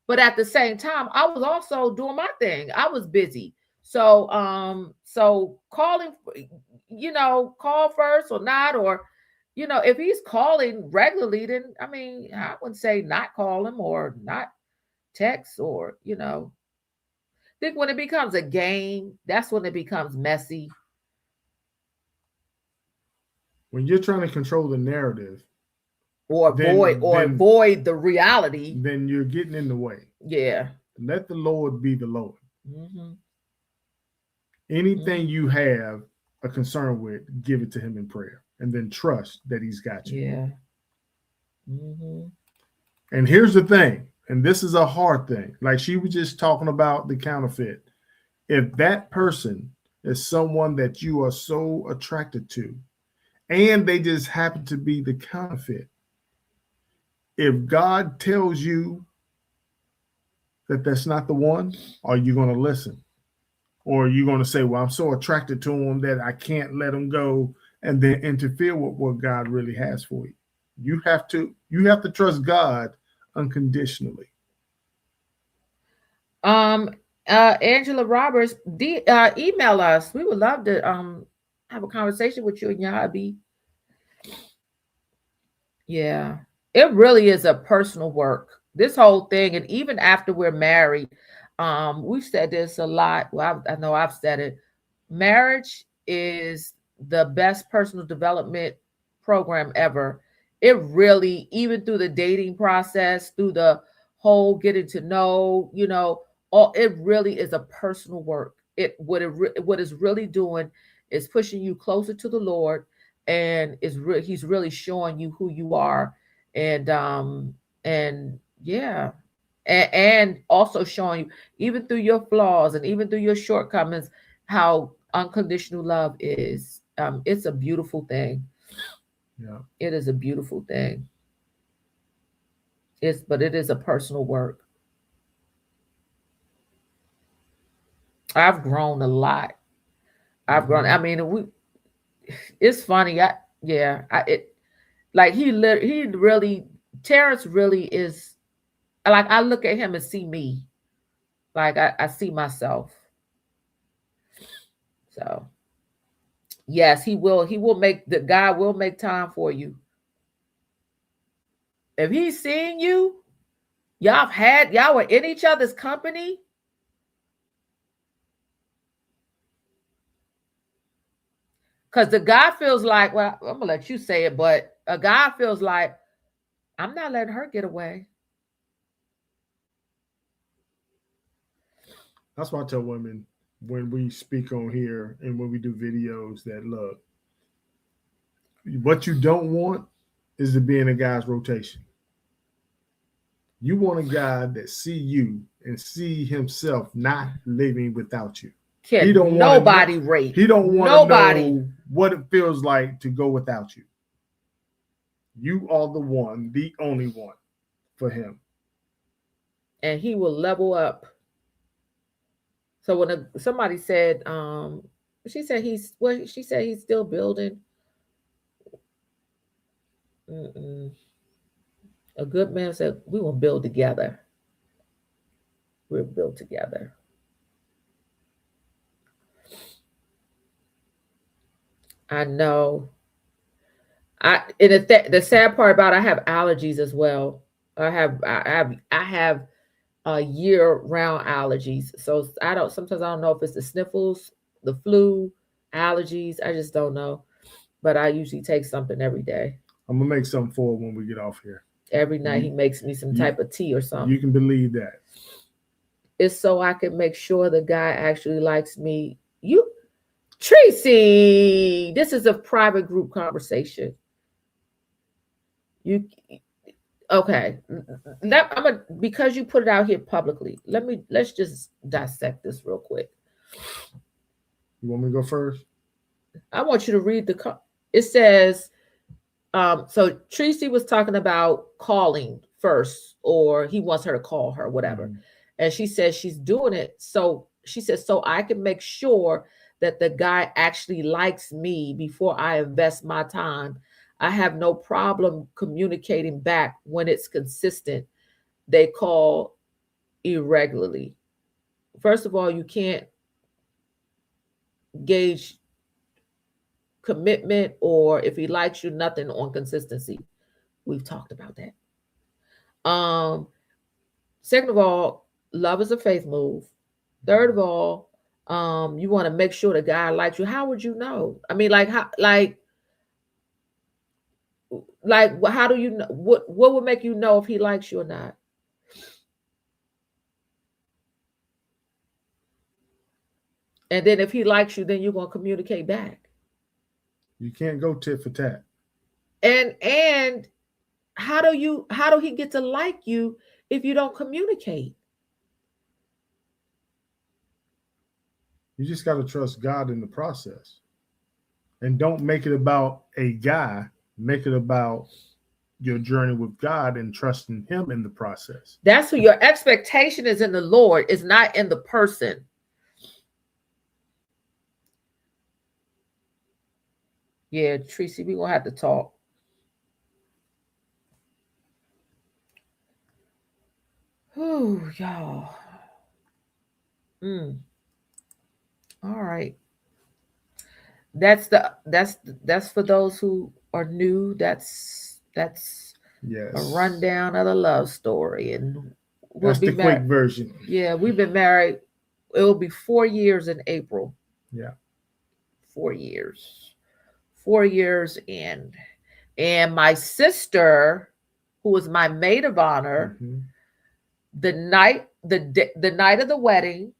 but at the same time, I was also doing my thing. I was busy. So calling, call first or not, or, if he's calling regularly, then I mean, I wouldn't say not call him or not text or, I think when it becomes a game, that's when it becomes messy. When you're trying to control the narrative, Or avoid the reality, then you're getting in the way. Yeah. Let the Lord be the Lord. Mm-hmm. Anything you have a concern with, give it to him in prayer, and then trust that he's got you. Yeah. Mm-hmm. And here's the thing, and this is a hard thing. Like she was just talking about the counterfeit. If that person is someone that you are so attracted to, and they just happen to be the counterfeit, if God tells you that that's not the one, are you going to listen? Or are you going to say, well, I'm so attracted to him that I can't let him go, and then interfere with what God really has for you? You have to trust God unconditionally. Angela Roberts, email us. We would love to have a conversation with you and your hubby. Yeah, it really is a personal work, this whole thing. And even after we're married, we've said this a lot. Well, I know I've said it. Marriage is the best personal development program ever. It really, even through the dating process, through the whole getting to know, all, it really is a personal work. What is really doing is pushing you closer to the Lord, and he's really showing you who you are, and yeah, and also showing you, even through your flaws and even through your shortcomings, how unconditional love is. It's a beautiful thing. Yeah. It is a beautiful thing. But it is a personal work. I've grown a lot. I've grown. I mean, it's funny. Like he really, Terrence really is, like, I look at him and see me. Like I see myself. So yes, he will God will make time for you. If he's seeing you, y'all were in each other's company. Because the guy feels like, well, I'm gonna let you say it, but a guy feels like, I'm not letting her get away. That's why I tell women when we speak on here and when we do videos that, look, what you don't want is to be in a guy's rotation. You want a guy that see you and see himself not living without you. He don't want He don't want to know what it feels like to go without you. You are the one, the only one for him. And he will level up. So when somebody said, she said he's still building. Mm-mm. A good man said, we will build together. We'll build together. I know. The sad part about I have allergies as well. I have year-round allergies. So sometimes I don't know if it's the sniffles, the flu, allergies. I just don't know. But I usually take something every day. I'm gonna make something for it when we get off here. Every night he makes me some type of tea or something. You can believe that. It's so I can make sure the guy actually likes me. Tracy, this is a private group conversation. Okay. Because you put it out here publicly. Let's just dissect this real quick. You want me to go first? I want you to read it says, so Tracy was talking about calling first, or he wants her to call her, whatever. Mm-hmm. And she says she's doing it. So she says, so I can make sure that the guy actually likes me before I invest my time. I have no problem communicating back when it's consistent. They call irregularly. First of all, you can't gauge commitment, or if he likes you, nothing on consistency. We've talked about that. Second of all, love is a faith move. Third of all, you want to make sure the guy likes you. How would you know? I mean, how do you know? What would make you know if he likes you or not? And then if he likes you, then you're going to communicate back. You can't go tit for tat. And how do he get to like you if you don't communicate? You just got to trust God in the process. And don't make it about a guy. Make it about your journey with God and trusting him in the process. That's who your expectation is in the Lord, is not in the person. Yeah, Tracy, we're going to have to talk. Oh, y'all. All right. That's for those who are new. That's yes. A rundown of the love story, and that's the quick version. Yeah, we've been married. It will be 4 years in April. Yeah, 4 years. 4 years in, and my sister, who was my maid of honor, the night of the wedding,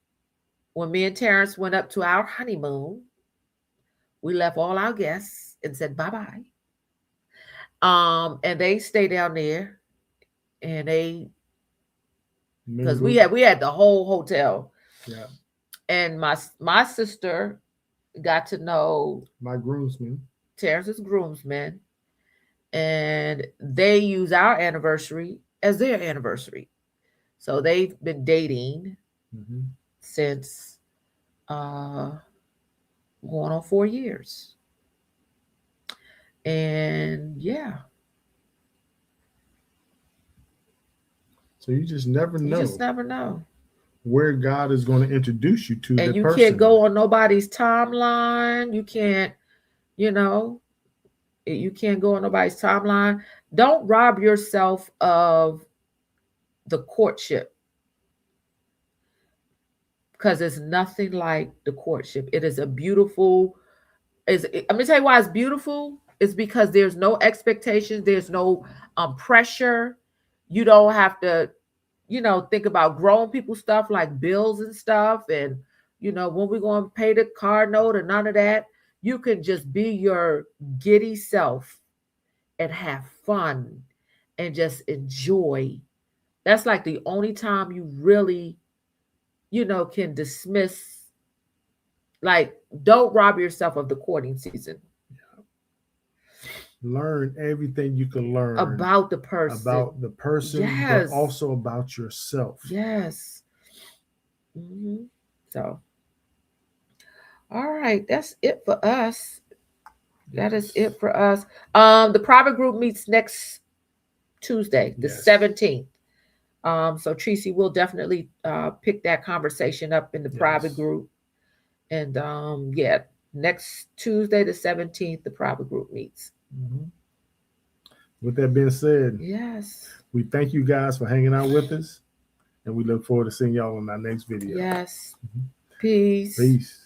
when me and Terrence went up to our honeymoon, we left all our guests and said bye-bye. And they stayed down there, and because we had the whole hotel. Yeah. And my sister got to know my groomsmen, Terrence's groomsmen, and they use our anniversary as their anniversary. So they've been dating since going on 4 years. And yeah. So you just never know. You just never know where God is going to introduce you to. And you can't go on nobody's timeline. You can't, you can't go on nobody's timeline. Don't rob yourself of the courtship, because it's nothing like the courtship. It is a beautiful. I'm gonna tell you why it's beautiful. It's because there's no expectations. There's no pressure. You don't have to, think about grown people stuff like bills and stuff, and when we're going to pay the car note, or none of that. You can just be your giddy self and have fun and just enjoy. That's like the only time you really, can dismiss. Like, don't rob yourself of the courting season. Learn everything you can learn about the person, yes. But also about yourself. Yes. So, all right, that's it for us. That is it for us. The private group meets next Tuesday, the 17th. So Tracy will definitely pick that conversation up in the private group. And next Tuesday, the 17th, the private group meets. With that being said, Yes. we thank you guys for hanging out with us, and we look forward to seeing y'all in our next video. Yes. Peace. Peace.